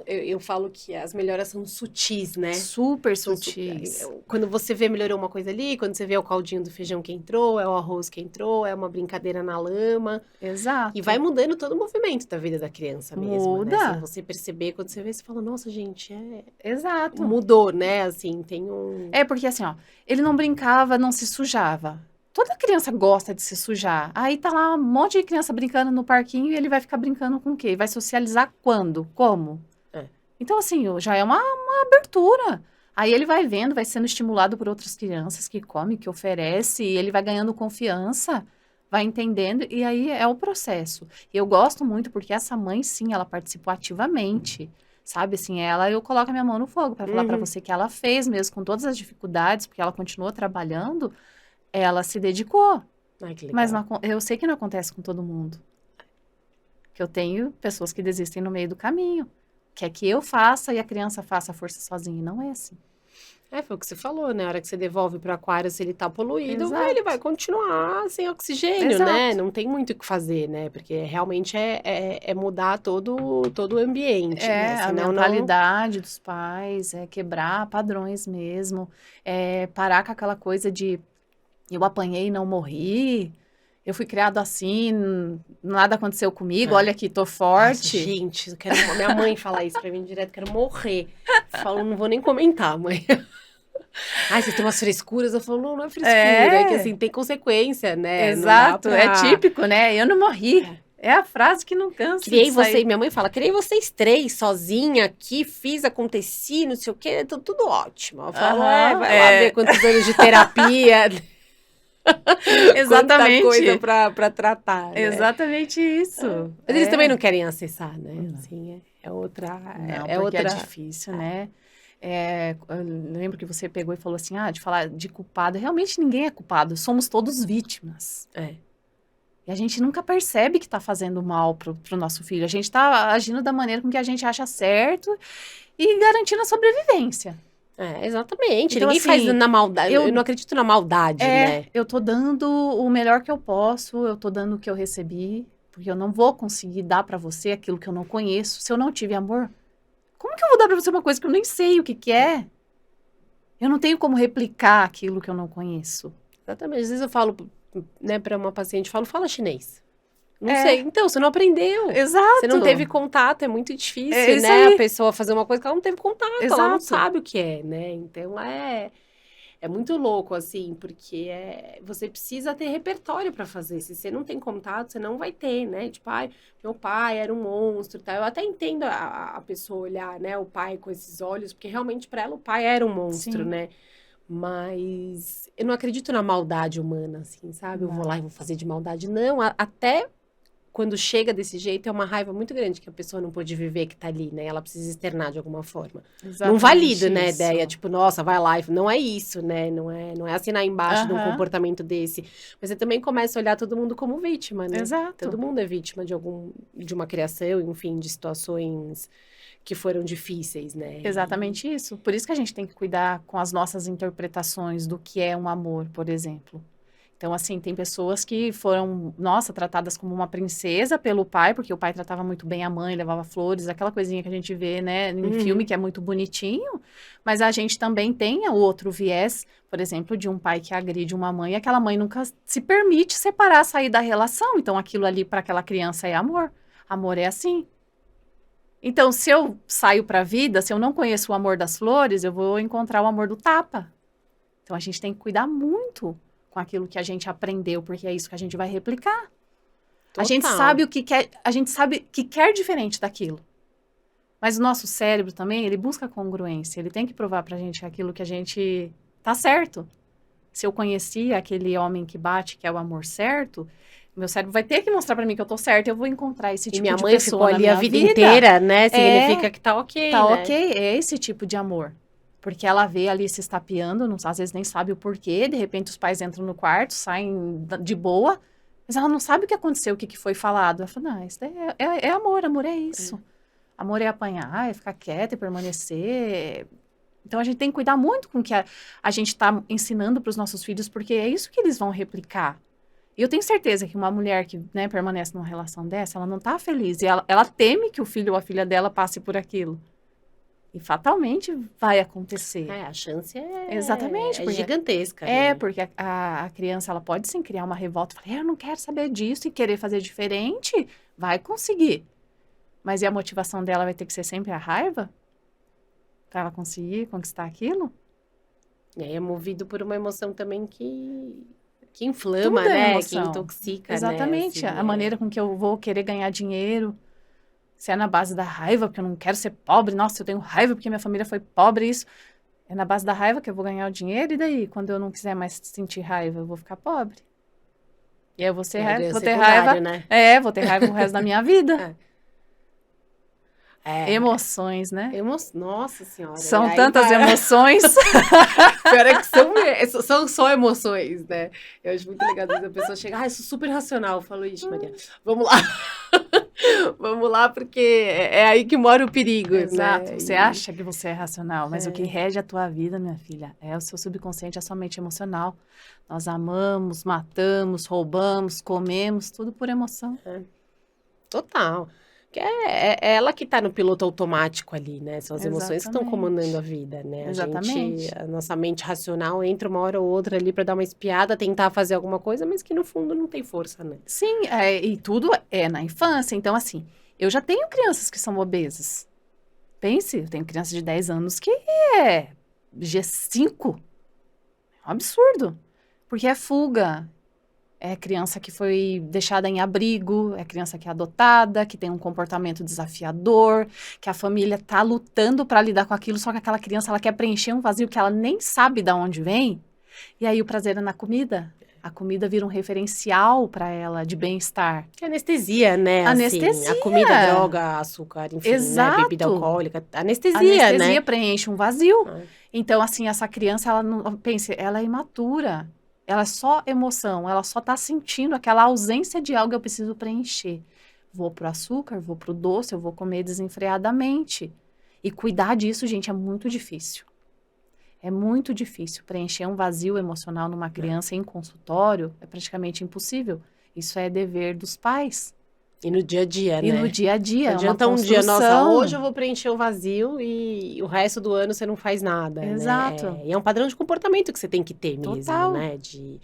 Eu falo que as melhoras são sutis, né? Super São sutis. Quando você vê, melhorou uma coisa ali, quando você vê o caldinho do feijão que entrou, é o arroz que entrou, é uma brincadeira na lama. Exato. E vai mudando todo o movimento da vida da criança mesmo, Muda. né? Sem você perceber, quando você vê, você fala, nossa, gente, Exato. mudou, né? Assim, tem um... É porque, assim, ó, ele não brincava, não se sujava. Toda criança gosta de se sujar. Aí tá lá um monte de criança brincando no parquinho e ele vai ficar brincando com o quê? Vai socializar quando? Como? Então, assim, já é uma abertura. Aí ele vai vendo, vai sendo estimulado por outras crianças que come, que oferece, e ele vai ganhando confiança, vai entendendo, e aí é o processo. E eu gosto muito porque essa mãe, sim, ela participou ativamente. Sabe, assim, eu coloco a minha mão no fogo para falar para você que ela fez mesmo, com todas as dificuldades, porque ela continuou trabalhando, ela se dedicou. Ai, que legal. Mas eu sei que não acontece com todo mundo. Que eu tenho pessoas que desistem no meio do caminho. Quer que eu faça e a criança faça a força sozinha. Não é assim. Foi o que você falou, né? A hora que você devolve pro aquário, se ele tá poluído, Exato. ele vai continuar sem oxigênio, Exato. né? Não tem muito o que fazer, né? Porque realmente é mudar todo o ambiente, né? A Senão mentalidade dos pais, quebrar padrões mesmo, parar com aquela coisa de eu apanhei e não morri, eu fui criado assim, nada aconteceu comigo, olha aqui, tô forte. Nossa, gente, minha mãe fala isso pra mim direto, quero morrer. Falo, não vou nem comentar, mãe. Ai, você tem umas frescuras? Eu falo, não é frescura, é que assim, tem consequência, né? Exato, é típico, né? Eu não morri. É a frase que não cansa. Criei você, minha mãe fala, criei vocês 3 sozinha aqui, fiz, aconteci, não sei o quê, tudo ótimo. Eu falo, vai lá ver quantos anos de terapia. Exatamente. Quanta coisa pra tratar, né? Exatamente isso. Mas eles também não querem acessar, né? Assim, é outra... Não, porque é difícil, né? Eu lembro que você pegou e falou assim, de falar de culpado. Realmente ninguém é culpado, somos todos vítimas. E a gente nunca percebe que está fazendo mal pro nosso filho. A gente está agindo da maneira com que a gente acha certo e garantindo a sobrevivência. Exatamente. Então, Ninguém assim, faz na maldade. Eu não acredito na maldade, né? Eu tô dando o melhor que eu posso, eu tô dando o que eu recebi, porque eu não vou conseguir dar pra você aquilo que eu não conheço. Se eu não tive amor, como que eu vou dar pra você uma coisa que eu nem sei o que é? Eu não tenho como replicar aquilo que eu não conheço. Exatamente. Às vezes eu falo, né, para uma paciente, fala chinês. Não sei. Então, você não aprendeu. Exato. Você não teve contato, é muito difícil, É isso né? aí. A pessoa fazer uma coisa que ela não teve contato, ela não Exato. sabe o que é, né? Então, é muito louco, assim, porque você precisa ter repertório para fazer. Se você não tem contato, você não vai ter, né? Tipo, ai, meu pai era um monstro, tá? Eu até entendo a pessoa olhar, né, o pai com esses olhos, porque realmente para ela o pai era um monstro, Sim. né? Mas eu não acredito na maldade humana, assim, sabe? Eu vou lá e vou fazer de maldade. Não, até quando chega desse jeito, é uma raiva muito grande que a pessoa não pôde viver, que tá ali, né? Ela precisa externar de alguma forma. Exatamente Não valido, né, a isso. ideia, tipo, nossa, vai lá. Não é isso, né? Não é assinar embaixo de um comportamento desse. Mas você também começa a olhar todo mundo como vítima, né? Exato. Todo mundo é vítima de uma criação, enfim, de situações que foram difíceis, né? Exatamente isso. Por isso que a gente tem que cuidar com as nossas interpretações do que é um amor, por exemplo. Então, assim, tem pessoas que foram, nossa, tratadas como uma princesa pelo pai, porque o pai tratava muito bem a mãe, levava flores, aquela coisinha que a gente vê, né, em filme, que é muito bonitinho. Mas a gente também tem o outro viés, por exemplo, de um pai que agride uma mãe, e aquela mãe nunca se permite separar, sair da relação. Então, aquilo ali para aquela criança é amor. Amor é assim. Então, se eu saio para a vida, se eu não conheço o amor das flores, eu vou encontrar o amor do tapa. Então, a gente tem que cuidar muito com aquilo que a gente aprendeu, porque é isso que a gente vai replicar. Total. A gente sabe o que quer, a gente sabe que quer diferente daquilo. Mas o nosso cérebro também, ele busca congruência, ele tem que provar pra gente aquilo que a gente tá certo. Se eu conheci aquele homem que bate, que é o amor certo, meu cérebro vai ter que mostrar pra mim que eu tô certa, eu vou encontrar esse tipo de pessoa. E minha mãe ficou ali a vida vida inteira, né? Significa que tá ok, tá, né? ok, é esse tipo de amor. Porque ela vê ali se estapeando, não, às vezes nem sabe o porquê, de repente os pais entram no quarto, saem de boa, mas ela não sabe o que aconteceu, o que foi falado. Ela fala, não, isso daí é amor, amor é isso. Amor é apanhar, é ficar quieta e permanecer. Então a gente tem que cuidar muito com o que a gente está ensinando para os nossos filhos, porque é isso que eles vão replicar. E eu tenho certeza que uma mulher que, né, permanece numa relação dessa, ela não está feliz. E ela teme que o filho ou a filha dela passe por aquilo. E fatalmente vai acontecer. A chance Exatamente, é porque, gigantesca. né? Porque a criança, ela pode sim criar uma revolta. Falar, eu não quero saber disso e querer fazer diferente. Vai conseguir. Mas e a motivação dela vai ter que ser sempre a raiva? Para ela conseguir conquistar aquilo? E aí é movido por uma emoção também que inflama, Tudo é né? emoção. Que intoxica, Exatamente. né? Assim, a maneira com que eu vou querer ganhar dinheiro. Se é na base da raiva, porque eu não quero ser pobre. Nossa, eu tenho raiva porque minha família foi pobre. Isso é na base da raiva que eu vou ganhar o dinheiro. E daí, quando eu não quiser mais sentir raiva, eu vou ficar pobre. E aí eu vou ter raiva. Né? Vou ter raiva o resto da minha vida. Emoções, né? Nossa Senhora. São tantas emoções. Pior é que são só emoções, né? Eu acho muito legal. Às vezes a pessoa chega, eu sou super racional. Eu falo, ixi, Maria, vamos lá. Vamos lá, porque é aí que mora o perigo, Exato. né? Você acha que você é racional, mas o que rege a tua vida, minha filha, é o seu subconsciente, a sua mente emocional. Nós amamos, matamos, roubamos, comemos, tudo por emoção. Total. É ela que tá no piloto automático ali, né? São as emoções que estão comandando a vida, né? A nossa mente racional entra uma hora ou outra ali pra dar uma espiada, tentar fazer alguma coisa, mas que no fundo não tem força, né? Sim, e tudo é na infância. Então, assim, eu já tenho crianças que são obesas. Pense, eu tenho criança de 10 anos que é G5. É um absurdo. Porque é fuga. É criança que foi deixada em abrigo, é criança que é adotada, que tem um comportamento desafiador, que a família tá lutando para lidar com aquilo, só que aquela criança ela quer preencher um vazio que ela nem sabe de onde vem. E aí o prazer é na comida. A comida vira um referencial para ela de bem-estar. Que anestesia, né? Anestesia. Assim, a comida, droga, açúcar, enfim, Exato. Né? Bebida alcoólica. Anestesia, né? Anestesia preenche um vazio. Então, assim, essa criança, ela não... Pense, ela é imatura. Ela é só emoção, ela só tá sentindo aquela ausência de algo que eu preciso preencher. Vou pro açúcar, vou pro doce, eu vou comer desenfreadamente. E cuidar disso, gente, é muito difícil. É muito difícil. Preencher um vazio emocional numa criança em consultório é praticamente impossível. Isso é dever dos pais. E no dia a dia, E né? no dia a dia, Não é uma adianta um dia, nossa, construção. hoje eu vou preencher o vazio e o resto do ano você não faz nada, Exato. né? E é um padrão de comportamento que você tem que ter mesmo, Total. né? De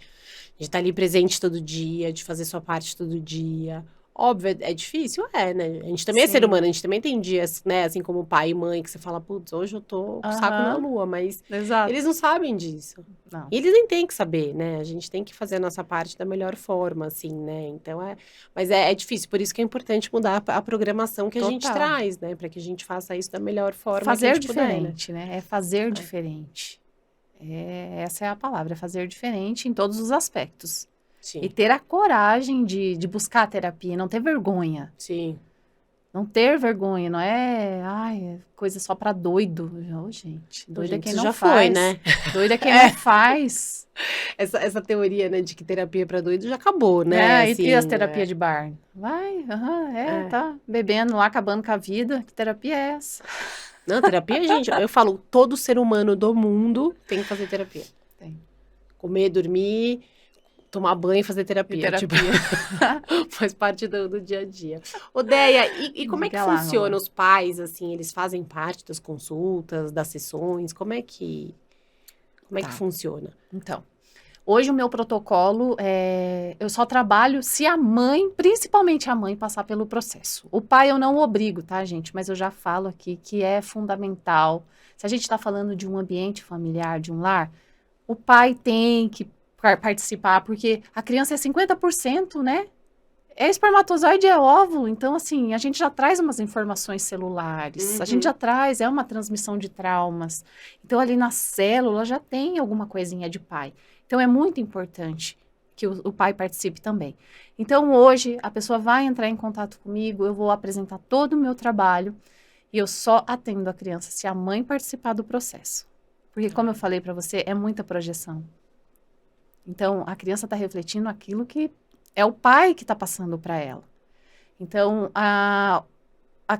estar ali presente todo dia, de fazer sua parte todo dia. Óbvio, é difícil? É, né? A gente também é ser Sim. humano, a gente também tem dias, né? Assim como pai e mãe, que você fala, putz, hoje eu tô com o saco na Aham. lua, mas Exato. eles não sabem disso. Não. E eles nem têm que saber, né? A gente tem que fazer a nossa parte da melhor forma, assim, né? Então Mas é difícil, por isso que é importante mudar a programação que a gente Total. traz, né? Para que a gente faça isso da melhor forma que a Fazer gente puder, né? diferente, né? É fazer diferente. Essa é a palavra, é fazer diferente em todos os aspectos. Sim, E ter a coragem de buscar a terapia, não ter vergonha. sim. Não ter vergonha, não é, é coisa só pra doido. Ô, gente, doido é Gente, quem isso não já faz. foi, né? Doido é quem não faz. Essa teoria, né, de que terapia para doido já acabou, né? Né? Assim, E as terapias de bar? Vai, tá bebendo lá, acabando com a vida. Que terapia é essa? Não, terapia, gente, eu falo, todo ser humano do mundo tem que fazer terapia. Tem. Comer, dormir, tomar banho e fazer terapia. Tipo, faz parte do dia a dia. Odeia, e como é que Diga lá, funciona Rô. os pais, assim, eles fazem parte das consultas, das sessões? Como é que Tá. funciona? Então, hoje o meu protocolo eu só trabalho se a mãe, principalmente a mãe, passar pelo processo. O pai eu não obrigo, tá, gente? Mas eu já falo aqui que é fundamental. Se a gente está falando de um ambiente familiar, de um lar, o pai tem que participar, porque a criança é 50%, né? É espermatozoide, é óvulo, então assim, a gente já traz umas informações celulares, a gente já traz, é uma transmissão de traumas. Então ali na célula já tem alguma coisinha de pai. Então é muito importante que o pai participe também. Então hoje a pessoa vai entrar em contato comigo, eu vou apresentar todo o meu trabalho e eu só atendo a criança se a mãe participar do processo. Porque como eu falei para você, é muita projeção. Então a criança está refletindo aquilo que é o pai que está passando para ela. Então, a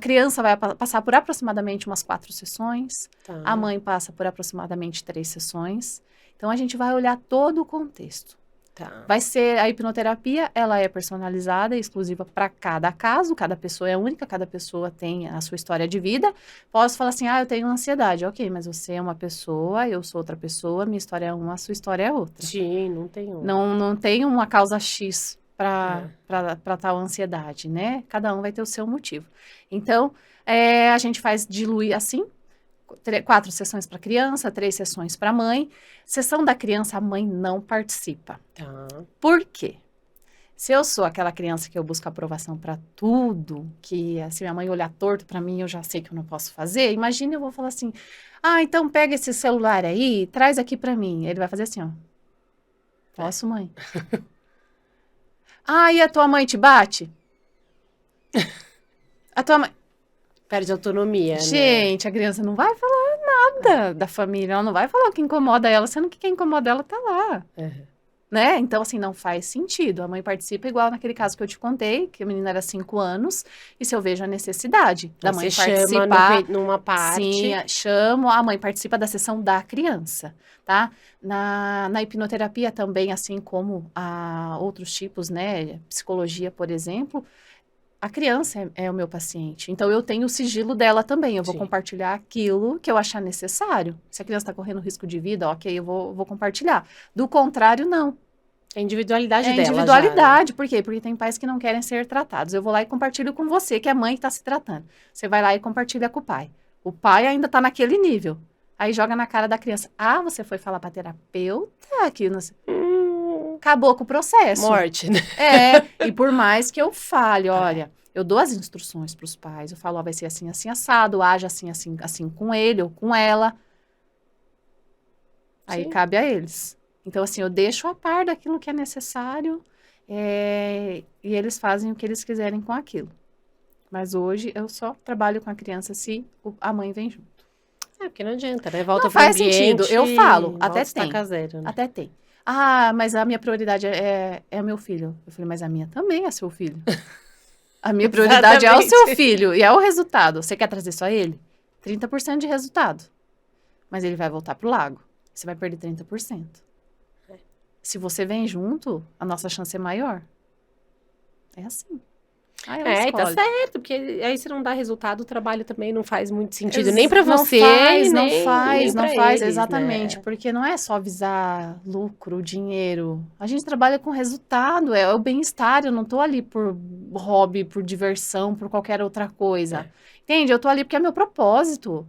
criança vai passar por aproximadamente umas 4 sessões, Tá. a mãe passa por aproximadamente 3 sessões. Então, a gente vai olhar todo o contexto. Tá. Vai ser a hipnoterapia, ela é personalizada, exclusiva para cada caso, cada pessoa é única, cada pessoa tem a sua história de vida. Posso falar assim, eu tenho ansiedade, ok, mas você é uma pessoa, eu sou outra pessoa, minha história é uma, a sua história é outra. Sim, não tem um. Não tem uma causa X para tal ansiedade, né? Cada um vai ter o seu motivo. Então, a gente faz diluir assim, 4 sessões para criança, 3 sessões para mãe. Sessão da criança, a mãe não participa. Tá. Por quê? Se eu sou aquela criança que eu busco aprovação para tudo, que se minha mãe olhar torto para mim, eu já sei que eu não posso fazer, imagina eu vou falar assim, então pega esse celular aí, traz aqui para mim. Ele vai fazer assim, ó. Posso, mãe? E a tua mãe te bate? A tua mãe... Perde autonomia, né? Gente, a criança não vai falar nada da família, ela não vai falar o que incomoda ela, sendo que quem incomoda ela tá lá. Né? Então, assim, não faz sentido. A mãe participa igual naquele caso que eu te contei, que a menina era 5 anos, e se eu vejo a necessidade da mãe participar... numa parte. Sim, chamo, a mãe participa da sessão da criança, tá? Na hipnoterapia também, assim como outros tipos, né? Psicologia, por exemplo, a criança é o meu paciente. Então, eu tenho o sigilo dela também. Eu vou compartilhar aquilo que eu achar necessário. Se a criança está correndo risco de vida, ok, eu vou compartilhar. Do contrário, não. É a individualidade dela. É individualidade. Por quê? Porque tem pais que não querem ser tratados. Eu vou lá e compartilho com você, que é a mãe que está se tratando. Você vai lá e compartilha com o pai. O pai ainda está naquele nível. Aí joga na cara da criança. Você foi falar para terapeuta? Que não sei. Acabou com o processo. Morte, né? E por mais que eu fale, olha, eu dou as instruções para os pais. Eu falo, vai ser assim, assim, assado. Age assim, assim, assim com ele ou com ela. Aí cabe a eles. Então, assim, eu deixo a par daquilo que é necessário e eles fazem o que eles quiserem com aquilo. Mas hoje eu só trabalho com a criança se a mãe vem junto. Porque não adianta, né? Volta não pro faz ambiente, sentido. Eu falo, até tem. Zero, né? Até tem. Mas a minha prioridade é o meu filho. Eu falei, mas a minha também é seu filho. A minha prioridade é o seu filho e é o resultado. Você quer trazer só ele? 30% de resultado. Mas ele vai voltar pro lago. Você vai perder 30%. Se você vem junto, a nossa chance é maior. É assim. Aí ela E tá escolhe. certo, porque aí se não dá resultado, o trabalho também não faz muito sentido, nem Ex- pra Não você, faz, não nem faz, não pra faz, eles, exatamente, né? porque não é só visar lucro, dinheiro. A gente trabalha com resultado, é o bem-estar. Eu não tô ali por hobby, por diversão, por qualquer outra coisa. Entende? Eu tô ali porque é meu propósito.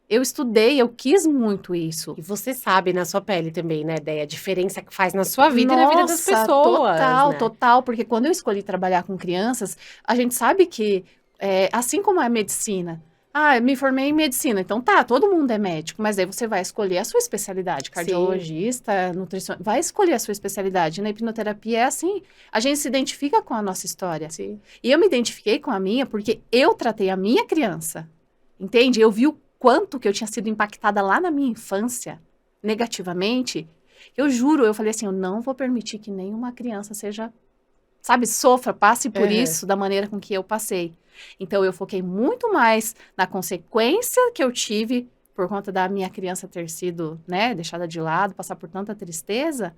Eu estudei, eu quis muito isso. E você sabe na sua pele também, né, Déia, a diferença que faz na sua vida e na vida das Nossa, pessoas, total, né? total, porque quando eu escolhi trabalhar com crianças, a gente sabe que, assim como a medicina, me formei em medicina, então tá, todo mundo é médico, mas aí você vai escolher a sua especialidade, Sim, cardiologista, nutricionista, vai escolher a sua especialidade. Na hipnoterapia é assim, a gente se identifica com a nossa história. sim. E eu me identifiquei com a minha porque eu tratei a minha criança, entende? Eu vi o quanto que eu tinha sido impactada lá na minha infância, negativamente. Eu juro, eu falei assim, eu não vou permitir que nenhuma criança seja, sabe, sofra, passe por Aham. isso da maneira com que eu passei. Então eu foquei muito mais na consequência que eu tive por conta da minha criança ter sido, né, deixada de lado, passar por tanta tristeza,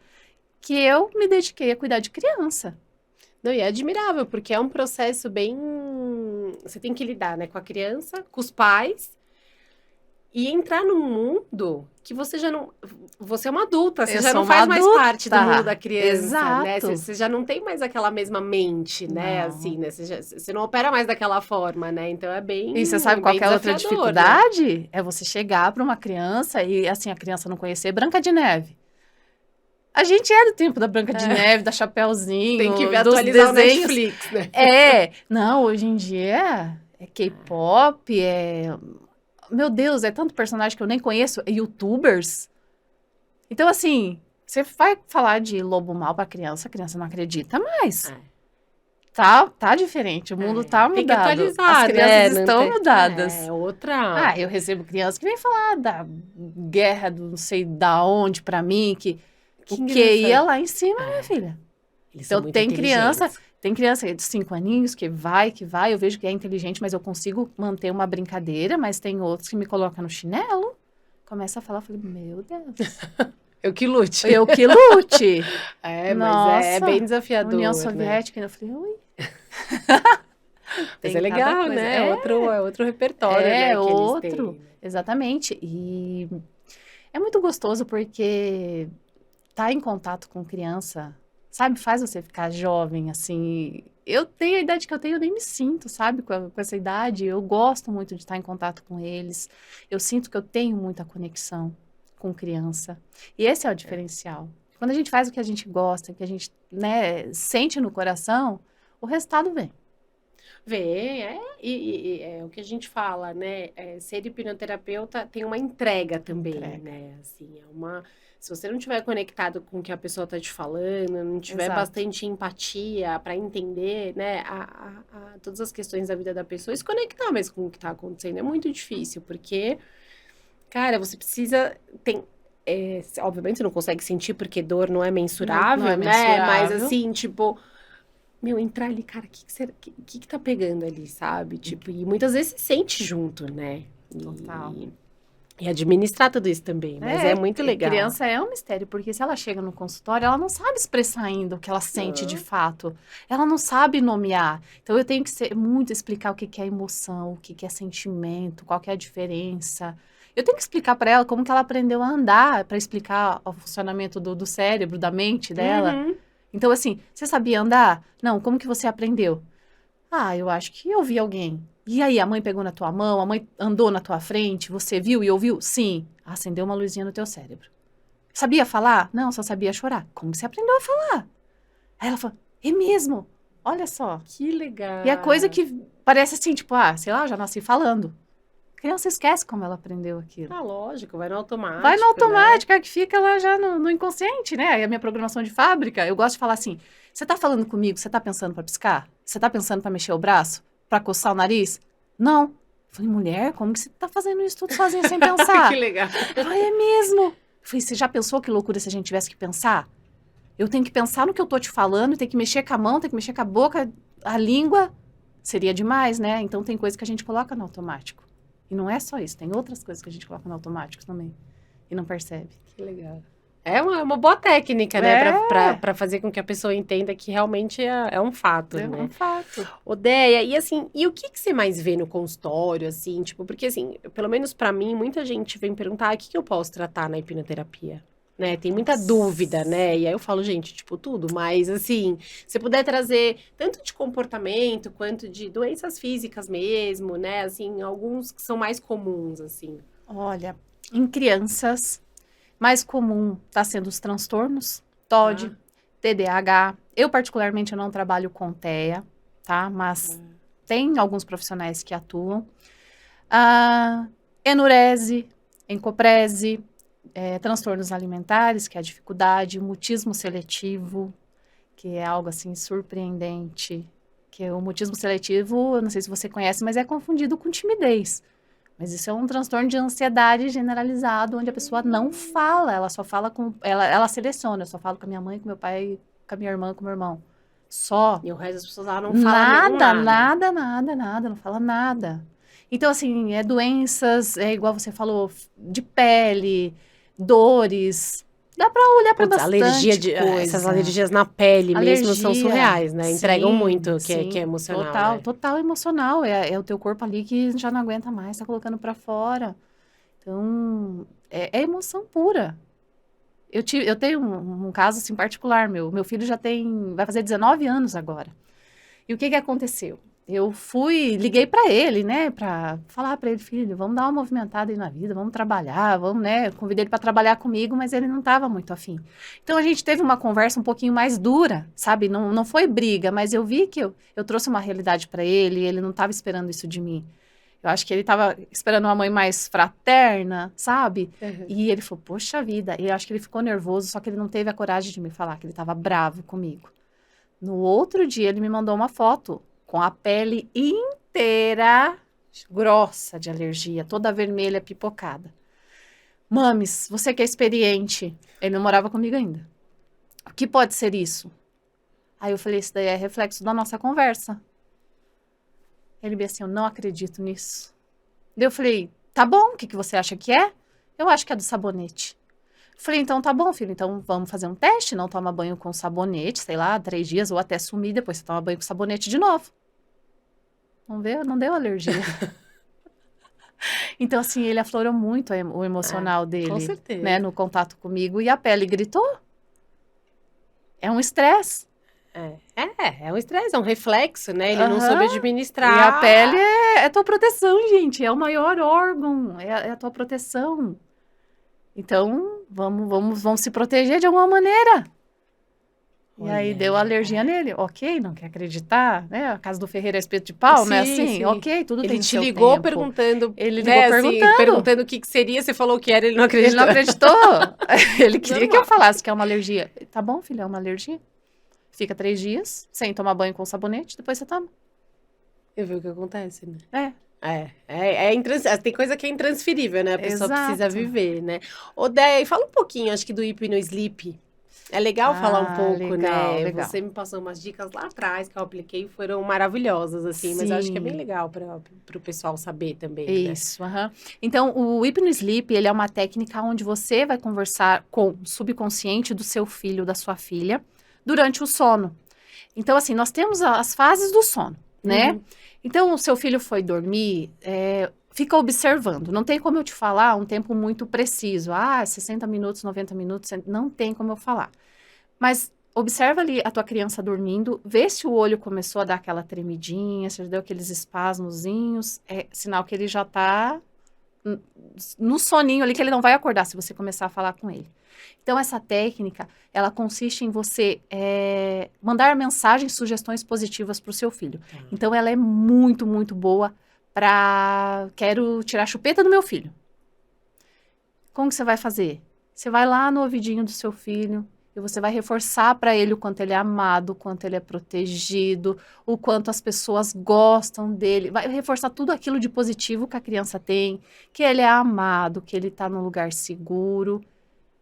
que eu me dediquei a cuidar de criança. Não, e é admirável, porque é um processo bem. Você tem que lidar, né, com a criança, com os pais, e entrar num mundo que você já não. Você é uma adulta, você Eu já sou não uma faz mais parte do mundo adulta. da criança, né? Você, Exato. você já não tem mais aquela mesma mente, né? Assim, Não. né? Você não opera mais daquela forma, né? Então é E você sabe qual bem que é a outra desafiador, né? dificuldade? É você chegar para uma criança e, assim, a criança não conhecer Branca de Neve. A gente é do tempo da Branca de É, Neve, da tem que ver Chapeuzinho, dos atualizar o desenhos. Netflix, né? Não, hoje em dia é K-pop, Meu Deus, é tanto personagem que eu nem conheço, é YouTubers. Então, assim, você vai falar de lobo mal pra criança, a criança não acredita mais. É, Tá diferente, o mundo tá tem que mudado. As atualizar, crianças né? Não estão tem... mudadas. outra. Eu recebo crianças que vêm falar da guerra do não sei da onde pra mim, que o Que QI é engraçado. lá em cima, minha É, filha. eles são Então, muito inteligentes. tem criança de 5 aninhos que vai, eu vejo que é inteligente, mas eu consigo manter uma brincadeira, mas tem outros que me colocam no chinelo, começa a falar, eu falei, meu Deus, Eu que lute. eu que lute. É, mas é bem Nossa, União desafiador, né? Soviética, eu falei, ui, Mas é tem cada legal, coisa. né? É outro repertório, né, que eles Outro, têm. Né? exatamente. E é muito gostoso porque tá em contato com criança, sabe, faz você ficar jovem, assim. Eu tenho a idade que eu tenho, eu nem me sinto, sabe, com essa idade. Eu gosto muito de estar em contato com eles. Eu sinto que eu tenho muita conexão com criança. E esse é o diferencial. Quando a gente faz o que a gente gosta, que a gente, né, sente no coração, o resultado vem. Vê, e é o que a gente fala, né? Ser hipnoterapeuta tem uma entrega também, Entrega. né? Assim, se você não tiver conectado com o que a pessoa está te falando, não tiver Exato. bastante empatia para entender, né, todas as questões da vida da pessoa, e se conectar mesmo com o que está acontecendo é muito difícil, porque, cara, você precisa. Obviamente você não consegue sentir porque dor não é Não é mensurável, né? Mas mensurável. assim, tipo. Meu, entrar ali, cara, o que tá pegando ali, sabe? Tipo, e muitas vezes se sente junto, né? Total. E administrar tudo isso também, mas é muito legal. Criança é um mistério, porque se ela chega no consultório, ela não sabe expressar ainda o que ela sente de Não. fato. Ela não sabe nomear. Então eu tenho que muito explicar o que que é emoção, o que que é sentimento, qual que é a diferença. Eu tenho que explicar para ela como que ela aprendeu a andar, para explicar o funcionamento do cérebro, da mente dela. Uhum. Então, assim, você sabia andar? Não, como que você aprendeu? Eu acho que eu vi alguém. E aí, a mãe pegou na tua mão, a mãe andou na tua frente, você viu e ouviu? Sim. Acendeu uma luzinha no teu cérebro. Sabia falar? Não, só sabia chorar. Como que você aprendeu a falar? Aí ela falou, é mesmo? Olha só. Que legal. E é coisa que parece assim, tipo, sei lá, já nasci falando. A criança esquece como ela aprendeu aquilo. Lógico, vai no automático. Vai no automático, né? é que fica lá já no inconsciente, né? Aí a minha programação de fábrica, eu gosto de falar assim: você tá falando comigo, você tá pensando pra piscar? Você tá pensando pra mexer o braço? Pra coçar o nariz? Não. Eu falei, mulher, como que você tá fazendo isso tudo sozinha sem pensar? Que legal. Eu falei, é mesmo. Eu falei, você já pensou que loucura se a gente tivesse que pensar? Eu tenho que pensar no que eu tô te falando, tenho que mexer com a mão, tenho que mexer com a boca, a língua. Seria demais, né? Então tem coisa que a gente coloca no automático. E não é só isso, tem outras coisas que a gente coloca no automático também. E não percebe. Que legal. É uma boa técnica, né? É, Pra fazer com que a pessoa entenda que realmente é um fato, é um né? fato. Odeia, e assim, e o que que você mais vê no consultório, assim? Tipo, porque assim, pelo menos pra mim, muita gente vem perguntar, o que que eu posso tratar na hipnoterapia? Né? Tem muita dúvida, Nossa. né? E aí eu falo, gente, tipo, tudo, mas assim, se puder trazer tanto de comportamento quanto de doenças físicas mesmo, né? Assim, alguns que são mais comuns, assim. Olha, em crianças, mais comum está sendo os transtornos, Tá? TOD, TDAH. Eu, particularmente, eu não trabalho com TEA, tá? Mas tem alguns profissionais que atuam. Ah, enurese, encoprese, transtornos alimentares, que é a dificuldade, mutismo seletivo, que é algo assim surpreendente. Que o mutismo seletivo, eu não sei se você conhece, mas é confundido com timidez. Mas isso é um transtorno de ansiedade generalizado, onde a pessoa não fala, ela só fala com. Ela seleciona, eu só falo com a minha mãe, com meu pai, com a minha irmã, com o meu irmão. Só. E o resto das pessoas lá não fala mesmo Nada, nada. nada, nada, nada, não fala nada. Então, assim, doenças, igual você falou, de pele, dores. Dá pra olhar pra Putz, bastante essas coisa. alergias na pele mesmo são Alergia, surreais, né? Entregam sim, muito que é sim, emocional, total, né? total emocional. É o teu corpo ali que já não aguenta mais, tá colocando pra fora. Então, é emoção pura. Eu tenho um caso assim particular, meu filho vai fazer 19 anos agora. E o que que aconteceu? Eu liguei para ele, né, para falar para ele, filho, vamos dar uma movimentada aí na vida, vamos trabalhar, vamos, né, convidei ele para trabalhar comigo, mas ele não estava muito afim. Então a gente teve uma conversa um pouquinho mais dura, sabe? Não foi briga, mas eu vi que eu trouxe uma realidade para ele, e ele não estava esperando isso de mim. Eu acho que ele estava esperando uma mãe mais fraterna, sabe? Uhum. E ele falou, poxa vida, e eu acho que ele ficou nervoso, só que ele não teve a coragem de me falar que ele estava bravo comigo. No outro dia, ele me mandou uma foto com a pele inteira grossa de alergia, toda vermelha, pipocada. Mames, você que é experiente, ele não morava comigo ainda. O que pode ser isso? Aí eu falei, isso daí é reflexo da nossa conversa. Ele disse assim, eu não acredito nisso. Daí eu falei, tá bom, o que que você acha que é? Eu acho que é do sabonete. Falei, então tá bom, filho, então vamos fazer um teste, não toma banho com sabonete, sei lá, 3 dias ou até sumir, depois você toma banho com sabonete de novo. Não deu alergia. Então, assim, ele aflorou muito o É, emocional com dele, né, certeza. no contato comigo, e a pele gritou. É um estresse. É um estresse, é um reflexo, né? Ele não soube Aham. E a pele administrar. é tua proteção, gente, é o maior órgão, é a tua proteção. Então, vamos se proteger de alguma maneira. E aí Olha, deu alergia é. nele. Ok, não quer acreditar, né? A casa do Ferreiro é espeto de pau, não é Sim, assim? sim. Ok, tudo Ele tem o te seu ligou tempo. perguntando, Ele ligou né, assim, perguntando. perguntando o que que seria, você falou o que era, ele não Ele não acreditou. acreditou. Ele queria que eu Normal. falasse que é uma alergia. Tá bom, filho, é uma alergia. Fica 3 dias sem tomar banho com sabonete, depois você toma. Eu vi o que acontece, né? É, Tem coisa que é intransferível, né? A pessoa precisa exato. viver, né? Odeia, e fala um pouquinho, acho que do hipno-sleep. É legal falar um Ah, pouco, legal, né? legal. Você me passou umas dicas lá atrás que eu apliquei e foram maravilhosas, assim, mas eu acho que é bem Sim, legal para o pessoal saber também, né? isso. Aham. Então, o hipno-sleep, ele é uma técnica onde você vai conversar com o subconsciente do seu filho, da sua filha, durante o sono. Então, assim, nós temos as fases do sono, né? Uhum. Então, o seu filho foi dormir, fica observando. Não tem como eu te falar um tempo muito preciso. 60 minutos, 90 minutos, não tem como eu falar. Mas observa ali a tua criança dormindo, vê se o olho começou a dar aquela tremidinha, se deu aqueles espasmozinhos, é sinal que ele já tá no soninho ali, que ele não vai acordar se você começar a falar com ele. Então, essa técnica, ela consiste em você mandar mensagens, sugestões positivas para o seu filho. Tá. Então, ela é muito, muito boa para... Quero tirar a chupeta do meu filho. Como que você vai fazer? Você vai lá no ouvidinho do seu filho e você vai reforçar para ele o quanto ele é amado, o quanto ele é protegido, o quanto as pessoas gostam dele. Vai reforçar tudo aquilo de positivo que a criança tem, que ele é amado, que ele está num lugar seguro.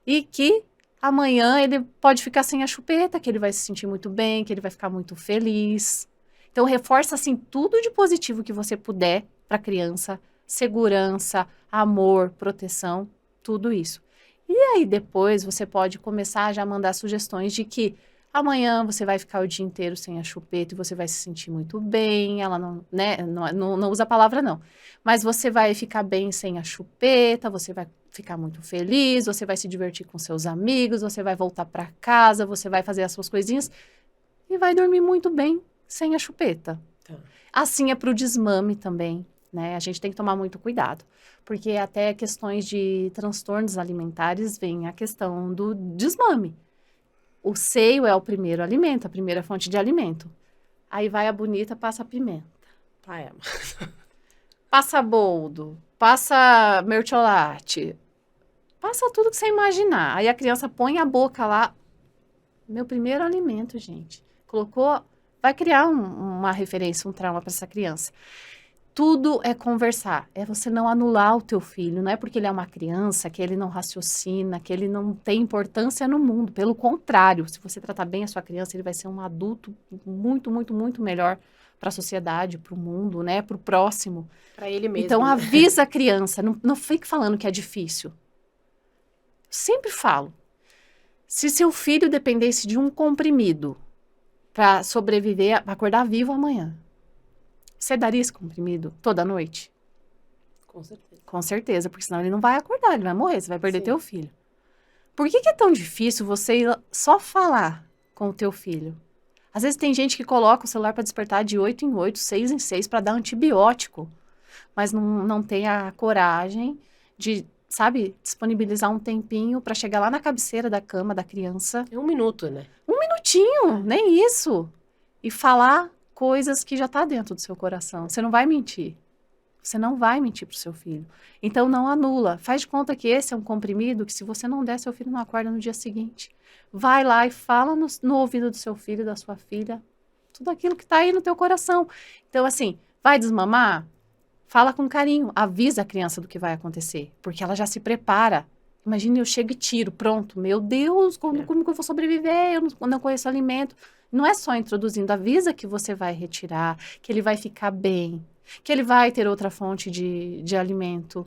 E que amanhã ele pode ficar sem a chupeta, que ele vai se sentir muito bem, que ele vai ficar muito feliz. Então, reforça, assim, tudo de positivo que você puder para a criança. Segurança, amor, proteção, tudo isso. E aí depois você pode começar a já mandar sugestões de que amanhã você vai ficar o dia inteiro sem a chupeta e você vai se sentir muito bem. Ela não, né, não usa a palavra não. Mas você vai ficar bem sem a chupeta, você vai ficar muito feliz, você vai se divertir com seus amigos, você vai voltar para casa, você vai fazer as suas coisinhas e vai dormir muito bem sem a chupeta. Tá. Assim é para o desmame também, né? A gente tem que tomar muito cuidado, porque até questões de transtornos alimentares vem a questão do desmame. O seio é o primeiro alimento, a primeira fonte de alimento. Aí vai a bonita, passa a pimenta. Pai amado. Passa boldo, passa mertiolate, passa tudo que você imaginar. Aí a criança põe a boca lá. Meu primeiro alimento, gente. Colocou, vai criar uma referência, um trauma para essa criança. Tudo é conversar, é você não anular o teu filho, não é porque ele é uma criança, que ele não raciocina, que ele não tem importância no mundo. Pelo contrário, se você tratar bem a sua criança, ele vai ser um adulto muito, muito, muito melhor para a sociedade, para o mundo, né, para o próximo. Para ele mesmo. Então, né? avisa a criança, não fique falando que é difícil. Sempre falo, se seu filho dependesse de um comprimido para sobreviver, para acordar vivo amanhã, você daria esse comprimido toda noite? Com certeza. Com certeza, porque senão ele não vai acordar, ele vai morrer, você vai perder Sim. teu filho. Por que é tão difícil você ir só falar com o teu filho? Às vezes tem gente que coloca o celular para despertar de 8 em 8, 6 em 6 para dar antibiótico, mas não tem a coragem de, sabe, disponibilizar um tempinho para chegar lá na cabeceira da cama da criança. É 1 minuto, né? Um minutinho, nem isso. E falar coisas que já tá dentro do seu coração. Você não vai mentir. Você não vai mentir pro seu filho. Então, não anula. Faz de conta que esse é um comprimido que se você não der, seu filho não acorda no dia seguinte. Vai lá e fala no ouvido do seu filho, da sua filha, tudo aquilo que tá aí no teu coração. Então, assim, vai desmamar? Fala com carinho. Avisa a criança do que vai acontecer. Porque ela já se prepara. Imagina, eu chego e tiro, pronto. Meu Deus, como que eu vou sobreviver? Eu não conheço alimento. Não é só introduzindo, avisa que você vai retirar, que ele vai ficar bem, que ele vai ter outra fonte de alimento.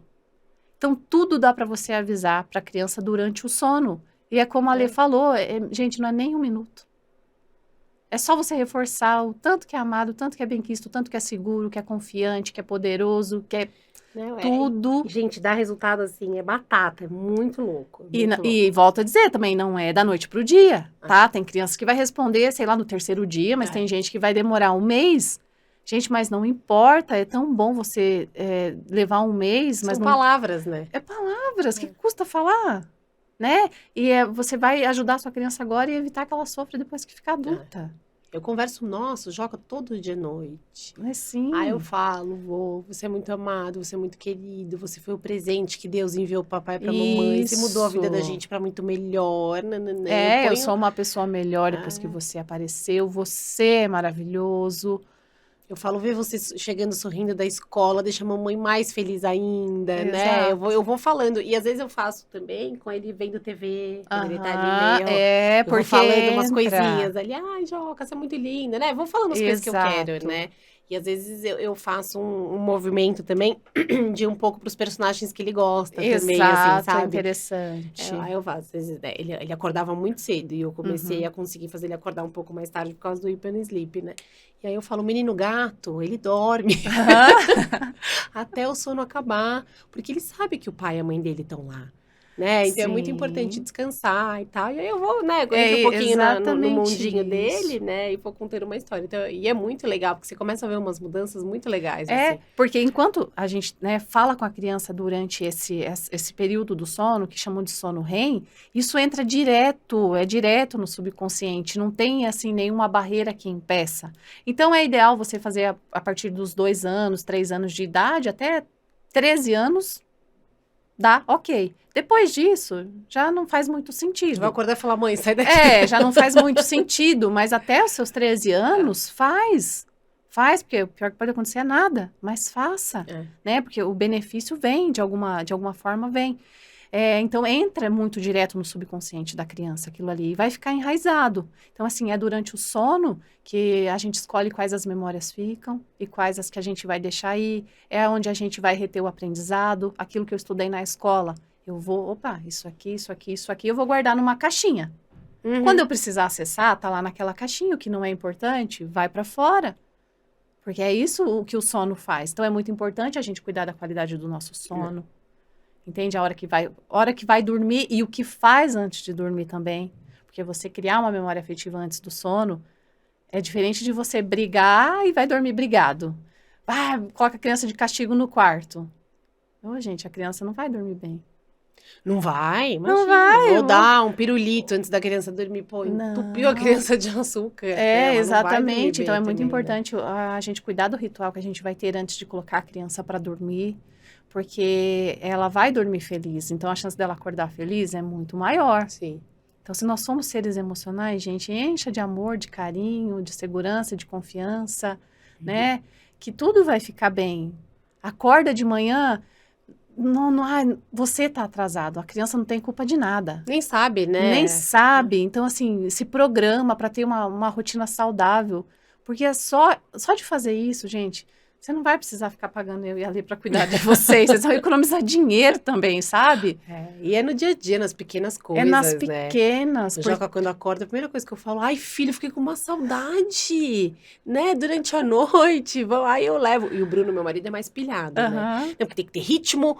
Então, tudo dá para você avisar para a criança durante o sono. E é como a Lê falou, gente, não é nem 1 minuto. É só você reforçar o tanto que é amado, o tanto que é benquisto, o tanto que é seguro, que é confiante, que é poderoso, que é tudo. Gente, dá resultado assim, é batata, é muito louco. E volto a dizer, também não é da noite pro dia, tá? Tem criança que vai responder, sei lá, no 3º dia, mas tem gente que vai demorar 1 mês. Gente, mas não importa, é tão bom você levar 1 mês, mas São não... palavras, né? É palavras, que custa falar, né? E você vai ajudar a sua criança agora e evitar que ela sofra depois que ficar adulta. Eu converso, nossa, joga todo dia à noite. É sim. Aí eu falo, você é muito amado, você é muito querido, você foi o presente que Deus enviou pro papai e pra mamãe, você mudou a vida da gente pra muito melhor. Eu sou uma pessoa melhor depois que você apareceu, você é maravilhoso. Eu falo, ver você chegando sorrindo da escola, deixa a mamãe mais feliz ainda, Exato. né? Eu vou falando. E às vezes eu faço também com ele vendo TV, quando ele tá ali meio... eu vou falando umas entra. coisinhas ali. Ai, Joca, você é muito linda, né? Vou falando as coisas que eu quero, né? E às vezes eu faço um movimento também de um pouco pros personagens que ele gosta também, assim, sabe? Interessante. Aí eu faço, às vezes, né? Ele acordava muito cedo e eu comecei a conseguir fazer ele acordar um pouco mais tarde por causa do Hyper Sleep, né? E aí eu falo, menino gato, ele dorme até o sono acabar, porque ele sabe que o pai e a mãe dele estão lá. Né? Então é muito importante descansar e tal. E aí eu vou, né, entro um pouquinho no mundinho dele, né? E vou contando uma história. Então, e é muito legal, porque você começa a ver umas mudanças muito legais. Assim. Porque enquanto a gente, né, fala com a criança durante esse período do sono, que chamam de sono REM, isso entra direto no subconsciente. Não tem, assim, nenhuma barreira que impeça. Então, é ideal você fazer a partir dos 2 anos, 3 anos de idade, até 13 anos, dá, ok. Depois disso, já não faz muito sentido. Você vai acordar e falar, mãe, sai daqui. Já não faz muito sentido, mas até os seus 13 anos, faz, porque o pior que pode acontecer é nada, mas faça, né? Porque o benefício vem, de alguma forma vem. Então, entra muito direto no subconsciente da criança aquilo ali e vai ficar enraizado. Então, assim, é durante o sono que a gente escolhe quais as memórias ficam e quais as que a gente vai deixar aí. É onde a gente vai reter o aprendizado, aquilo que eu estudei na escola. Eu vou, opa, isso aqui, isso aqui, isso aqui, eu vou guardar numa caixinha. Uhum. Quando eu precisar acessar, tá lá naquela caixinha, o que não é importante, vai para fora. Porque é isso o que o sono faz. Então, é muito importante a gente cuidar da qualidade do nosso sono. Entende? A hora que vai dormir e o que faz antes de dormir também. Porque você criar uma memória afetiva antes do sono é diferente de você brigar e vai dormir brigado. Ah, coloca a criança de castigo no quarto. Ô, gente, a criança não vai dormir bem. Não vai? Não Imagina. vai, Ou dar um pirulito antes da criança dormir. Pô, entupiu a Não. criança de açúcar. É, Ela não vai dormir exatamente. bem Então, é muito também, né? importante a gente cuidar do ritual que a gente vai ter antes de colocar a criança para dormir, porque ela vai dormir feliz. Então, a chance dela acordar feliz é muito maior. Sim. Então, se nós somos seres emocionais, gente, encha de amor, de carinho, de segurança, de confiança, né? Que tudo vai ficar bem. Acorda de manhã, você tá atrasado. A criança não tem culpa de nada. Nem sabe, né? Nem sabe. Então, assim, se programa para ter uma rotina saudável. Porque é só de fazer isso, gente, você não vai precisar ficar pagando eu e a Lê para cuidar de vocês. Vocês vão economizar dinheiro também, sabe? E é no dia a dia, nas pequenas coisas, É nas né? pequenas. O Joca, quando acorda, a primeira coisa que eu falo, ai, filho, eu fiquei com uma saudade, né? Durante a noite, aí eu levo. E o Bruno, meu marido, é mais pilhado, né? Aham. Não, porque tem que ter ritmo.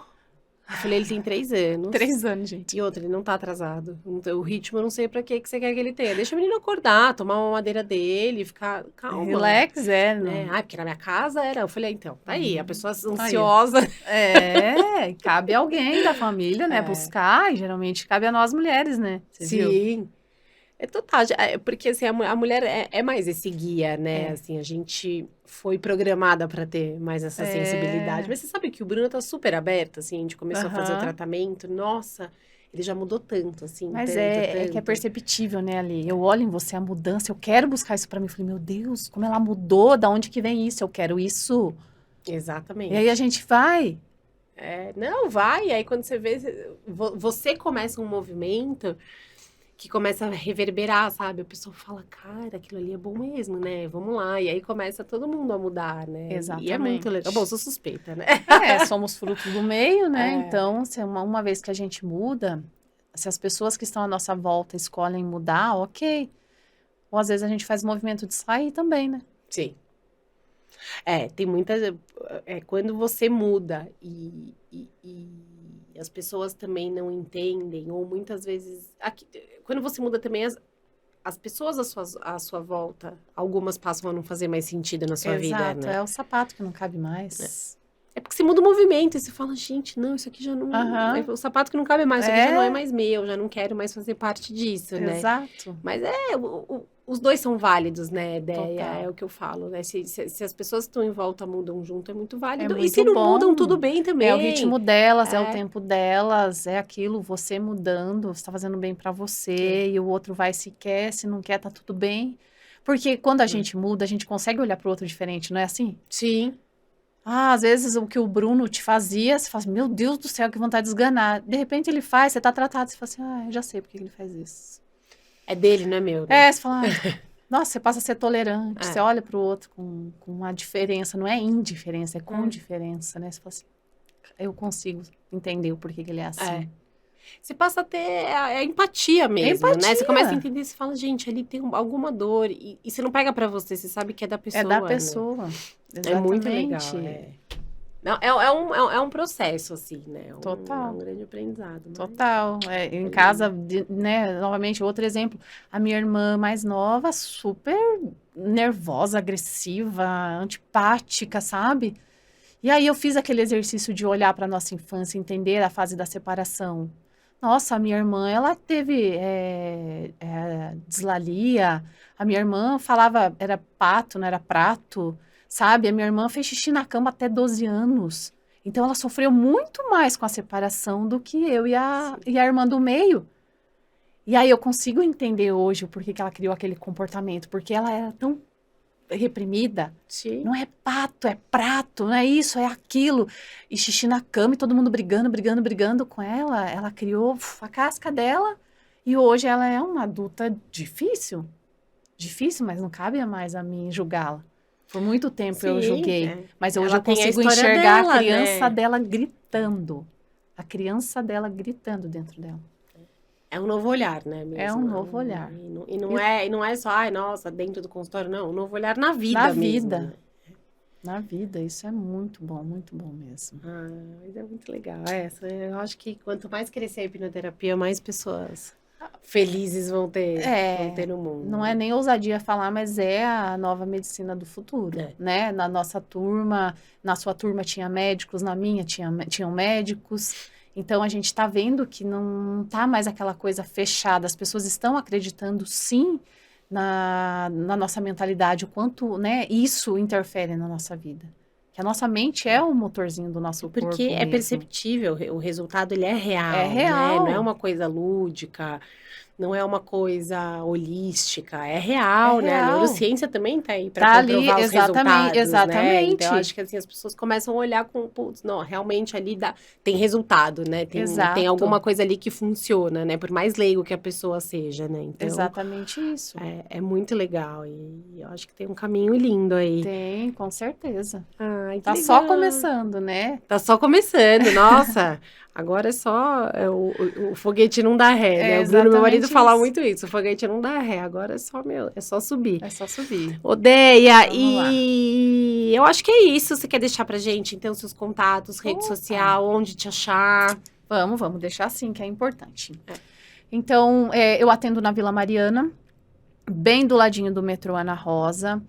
Eu falei, ele tem 3 anos. 3 anos, gente. E outra, ele não tá atrasado. Então, o ritmo eu não sei pra que você quer que ele tenha. Deixa o menino acordar, tomar uma madeira dele, ficar calma. Relax, Né? Ai, porque na minha casa era. Eu falei, então, tá aí, a pessoa ansiosa. É, cabe alguém da família, né, buscar, e geralmente cabe a nós mulheres, né? Você viu? Sim. É total, porque assim, a mulher é mais esse guia, né? É. Assim, a gente foi programada pra ter mais essa sensibilidade. Mas você sabe que o Bruno tá super aberto, assim, a gente começou a fazer o Aham. tratamento, nossa, ele já mudou tanto, assim, Mas tanto, é que é tanto. perceptível, né, Ali? Eu olho em você a mudança, eu quero buscar isso pra mim. Eu falei, meu Deus, como ela mudou, da onde que vem isso? Eu quero isso. Exatamente. E aí a gente vai. Não, vai, aí quando você vê, você começa um movimento que começa a reverberar, sabe? A pessoa fala, cara, aquilo ali é bom mesmo, né? Vamos lá. E aí começa todo mundo a mudar, né? Exatamente. E é muito legal. Bom, sou suspeita, né? Somos frutos do meio, né? É. Então, se uma vez que a gente muda, se as pessoas que estão à nossa volta escolhem mudar, ok. Ou às vezes a gente faz o movimento de sair também, né? Sim. Tem muitas. Quando você muda e as pessoas também não entendem, ou muitas vezes. Quando você muda também, as pessoas à sua volta, algumas passam a não fazer mais sentido na sua vida, Exato, né? é o sapato que não cabe mais. É porque você muda o movimento e você fala, gente, não, isso aqui já não. Aham. O sapato que não cabe mais, isso aqui já não é mais meu, já não quero mais fazer parte disso, né? Exato. Mas os dois são válidos, né, ideia? Total. É o que eu falo, né? Se as pessoas que estão em volta mudam junto, é muito válido. É E se muito não bom. mudam, tudo bem também. É o ritmo delas, é o É. tempo delas, é aquilo, você mudando, você tá fazendo bem pra você, e o outro vai se quer, se não quer, tá tudo bem. Porque quando a gente muda, a gente consegue olhar pro outro diferente, não é assim? Sim. Às vezes o que o Bruno te fazia, você fala assim, meu Deus do céu, que vontade de esganar. De repente ele faz, você tá tratado, você fala assim, eu já sei porque ele faz isso. É dele, não é meu, né? Você fala, nossa, você passa a ser tolerante, você olha pro outro com uma diferença, não é indiferença, é com diferença, né? Você fala assim, eu consigo entender o porquê que ele é assim. Você passa a ter a empatia mesmo, né? Você começa a entender, você fala, gente, ali tem alguma dor. E você não pega pra você, você sabe que é da pessoa. É da né? pessoa. É muito legal. Não, é um processo, assim, né? Total. É um grande aprendizado. Mas... Total. Em casa, né, novamente, outro exemplo. A minha irmã mais nova, super nervosa, agressiva, antipática, sabe? E aí eu fiz aquele exercício de olhar para nossa infância, entender a fase da separação. Nossa, a minha irmã, ela teve dislalia. A minha irmã falava, era pato, não era prato, sabe? A minha irmã fez xixi na cama até 12 anos. Então, ela sofreu muito mais com a separação do que eu e a irmã do meio. E aí, eu consigo entender hoje o porquê que ela criou aquele comportamento. Porque ela era tão reprimida. Sim. Não é pato, é prato, não é isso, é aquilo. E xixi na cama e todo mundo brigando com ela. Ela criou a casca dela e hoje ela é uma adulta difícil. Difícil, mas não cabe mais a mim julgá-la. Por muito tempo eu julguei. Mas hoje ela eu consigo tem a história enxergar dela, a criança né? dela gritando. a criança dela gritando dentro dela. É um novo olhar, né? Mesmo. É um novo olhar. E não é só, ai, nossa, dentro do consultório, não. Um novo olhar na vida Na mesmo. vida. Né? Na vida, isso é muito bom mesmo. Mas é muito legal. Eu acho que quanto mais crescer a hipnoterapia, mais pessoas felizes vão ter no mundo. Não é nem ousadia falar, mas é a nova medicina do futuro, né? Na nossa turma, na sua turma tinha médicos, na minha tinham médicos. Então, a gente está vendo que não está mais aquela coisa fechada. As pessoas estão acreditando, sim, na nossa mentalidade, o quanto, né, isso interfere na nossa vida. Que a nossa mente é o motorzinho do nosso corpo Porque é mesmo. perceptível, o resultado ele é real, É real. Né? Não é uma coisa lúdica, não é uma coisa holística, é real, né? A neurociência também tá aí para comprovar os resultados, né? Então, acho que assim, as pessoas começam a olhar com, putz, não, realmente ali tem resultado, né? Tem alguma coisa ali que funciona, né? Por mais leigo que a pessoa seja, né? Então, exatamente isso. É muito legal e eu acho que tem um caminho lindo aí. Tem, com certeza. Ai, tá só começando, né? Tá só começando, nossa. Agora é só o foguete não dá ré, né? O Bruno, meu marido, fala muito isso. O foguete não dá ré, agora é só subir. É só subir. Odeia, e eu acho que é isso. Você quer deixar pra gente, então, seus contatos, rede social, onde te achar? Vamos deixar sim, que é importante. Então, eu atendo na Vila Mariana, bem do ladinho do metrô Ana Rosa.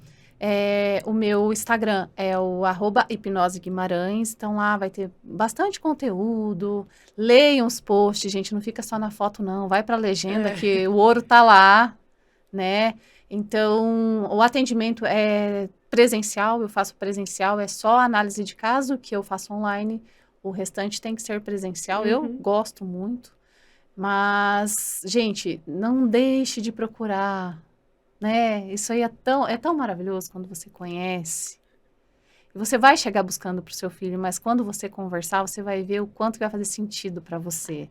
O meu Instagram é o @hipnoseguimarães, então lá vai ter bastante conteúdo, leiam os posts, gente, não fica só na foto não, vai para a legenda que o ouro tá lá, né? Então, o atendimento é presencial, eu faço presencial, é só análise de caso que eu faço online, o restante tem que ser presencial, eu gosto muito, mas, gente, não deixe de procurar, né? Isso aí é tão maravilhoso quando você conhece. E você vai chegar buscando para o seu filho, mas quando você conversar, você vai ver o quanto vai fazer sentido para você.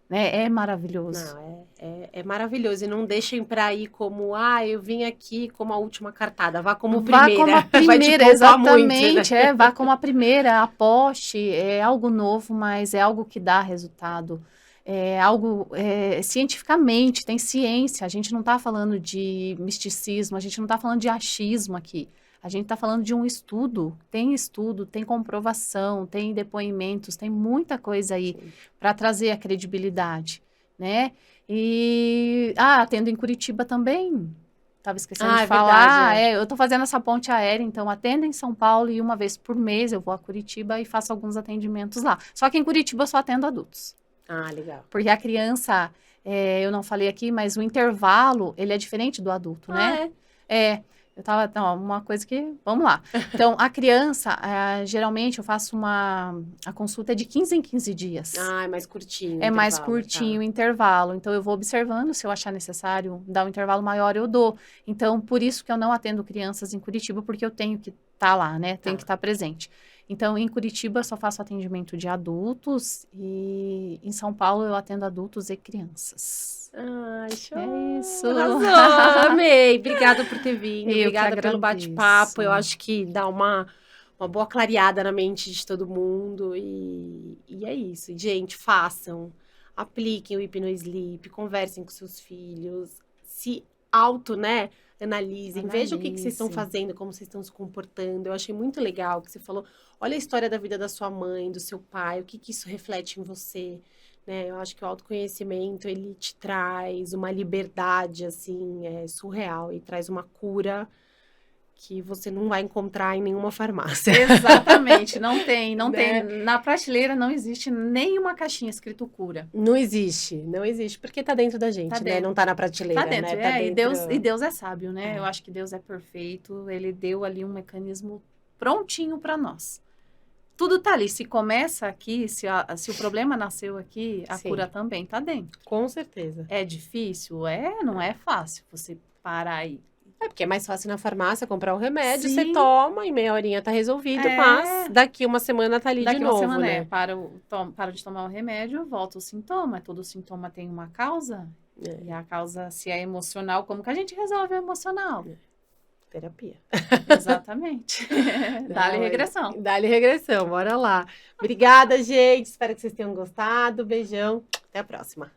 Né? É maravilhoso. Não, é maravilhoso. E não deixem para ir como, eu vim aqui como a última cartada. Vá como primeira. Vá como a primeira, exatamente. Muito, né? Vá como a primeira, aposte. É algo novo, mas é algo que dá resultado. É algo cientificamente, tem ciência. A gente não está falando de misticismo, a gente não está falando de achismo aqui. A gente está falando de um estudo, tem comprovação, tem depoimentos, tem muita coisa aí para trazer a credibilidade, né? E, atendo em Curitiba também, estava esquecendo de falar. Verdade, eu estou fazendo essa ponte aérea, então atendo em São Paulo e uma vez por mês eu vou a Curitiba e faço alguns atendimentos lá. Só que em Curitiba eu só atendo adultos. Legal. Porque a criança, eu não falei aqui, mas o intervalo, ele é diferente do adulto, né? Eu tava, uma coisa que, vamos lá. Então, a criança, geralmente eu faço a consulta de 15 em 15 dias. É mais curtinho. É mais curtinho o intervalo. Então, eu vou observando, se eu achar necessário dar um intervalo maior, eu dou. Então, por isso que eu não atendo crianças em Curitiba, porque eu tenho que estar lá, né? Tenho que estar presente. Então, em Curitiba, eu só faço atendimento de adultos e em São Paulo eu atendo adultos e crianças. Show! É isso! Arrasou! Amei! Obrigada por ter vindo, obrigada pelo bate-papo. Eu acho que dá uma boa clareada na mente de todo mundo e é isso. Gente, façam, apliquem o HipnoSleep, conversem com seus filhos, se analisem, vejam o que vocês estão fazendo, como vocês estão se comportando. Eu achei muito legal que você falou, olha a história da vida da sua mãe, do seu pai, o que isso reflete em você, né? Eu acho que o autoconhecimento, ele te traz uma liberdade, assim, surreal, e traz uma cura que você não vai encontrar em nenhuma farmácia. Exatamente, não tem, na prateleira não existe nenhuma caixinha escrito cura. Não existe, porque tá dentro da gente, né? Não tá na prateleira, tá dentro, né? Tá dentro. E Deus é sábio, né? Eu acho que Deus é perfeito, ele deu ali um mecanismo prontinho para nós. Tudo tá ali, se começa aqui, se o problema nasceu aqui, a cura também tá dentro. Com certeza. É difícil? Não é fácil você parar aí. Porque é mais fácil na farmácia comprar o remédio, você toma, em meia horinha tá resolvido, mas daqui uma semana tá ali de novo, semana, né? Para de tomar o remédio, volta o sintoma. Todo sintoma tem uma causa, e a causa, se é emocional, como que a gente resolve o emocional? Terapia. Exatamente. Dá-lhe regressão. Dá-lhe regressão, bora lá. Obrigada, gente. Espero que vocês tenham gostado. Beijão. Até a próxima.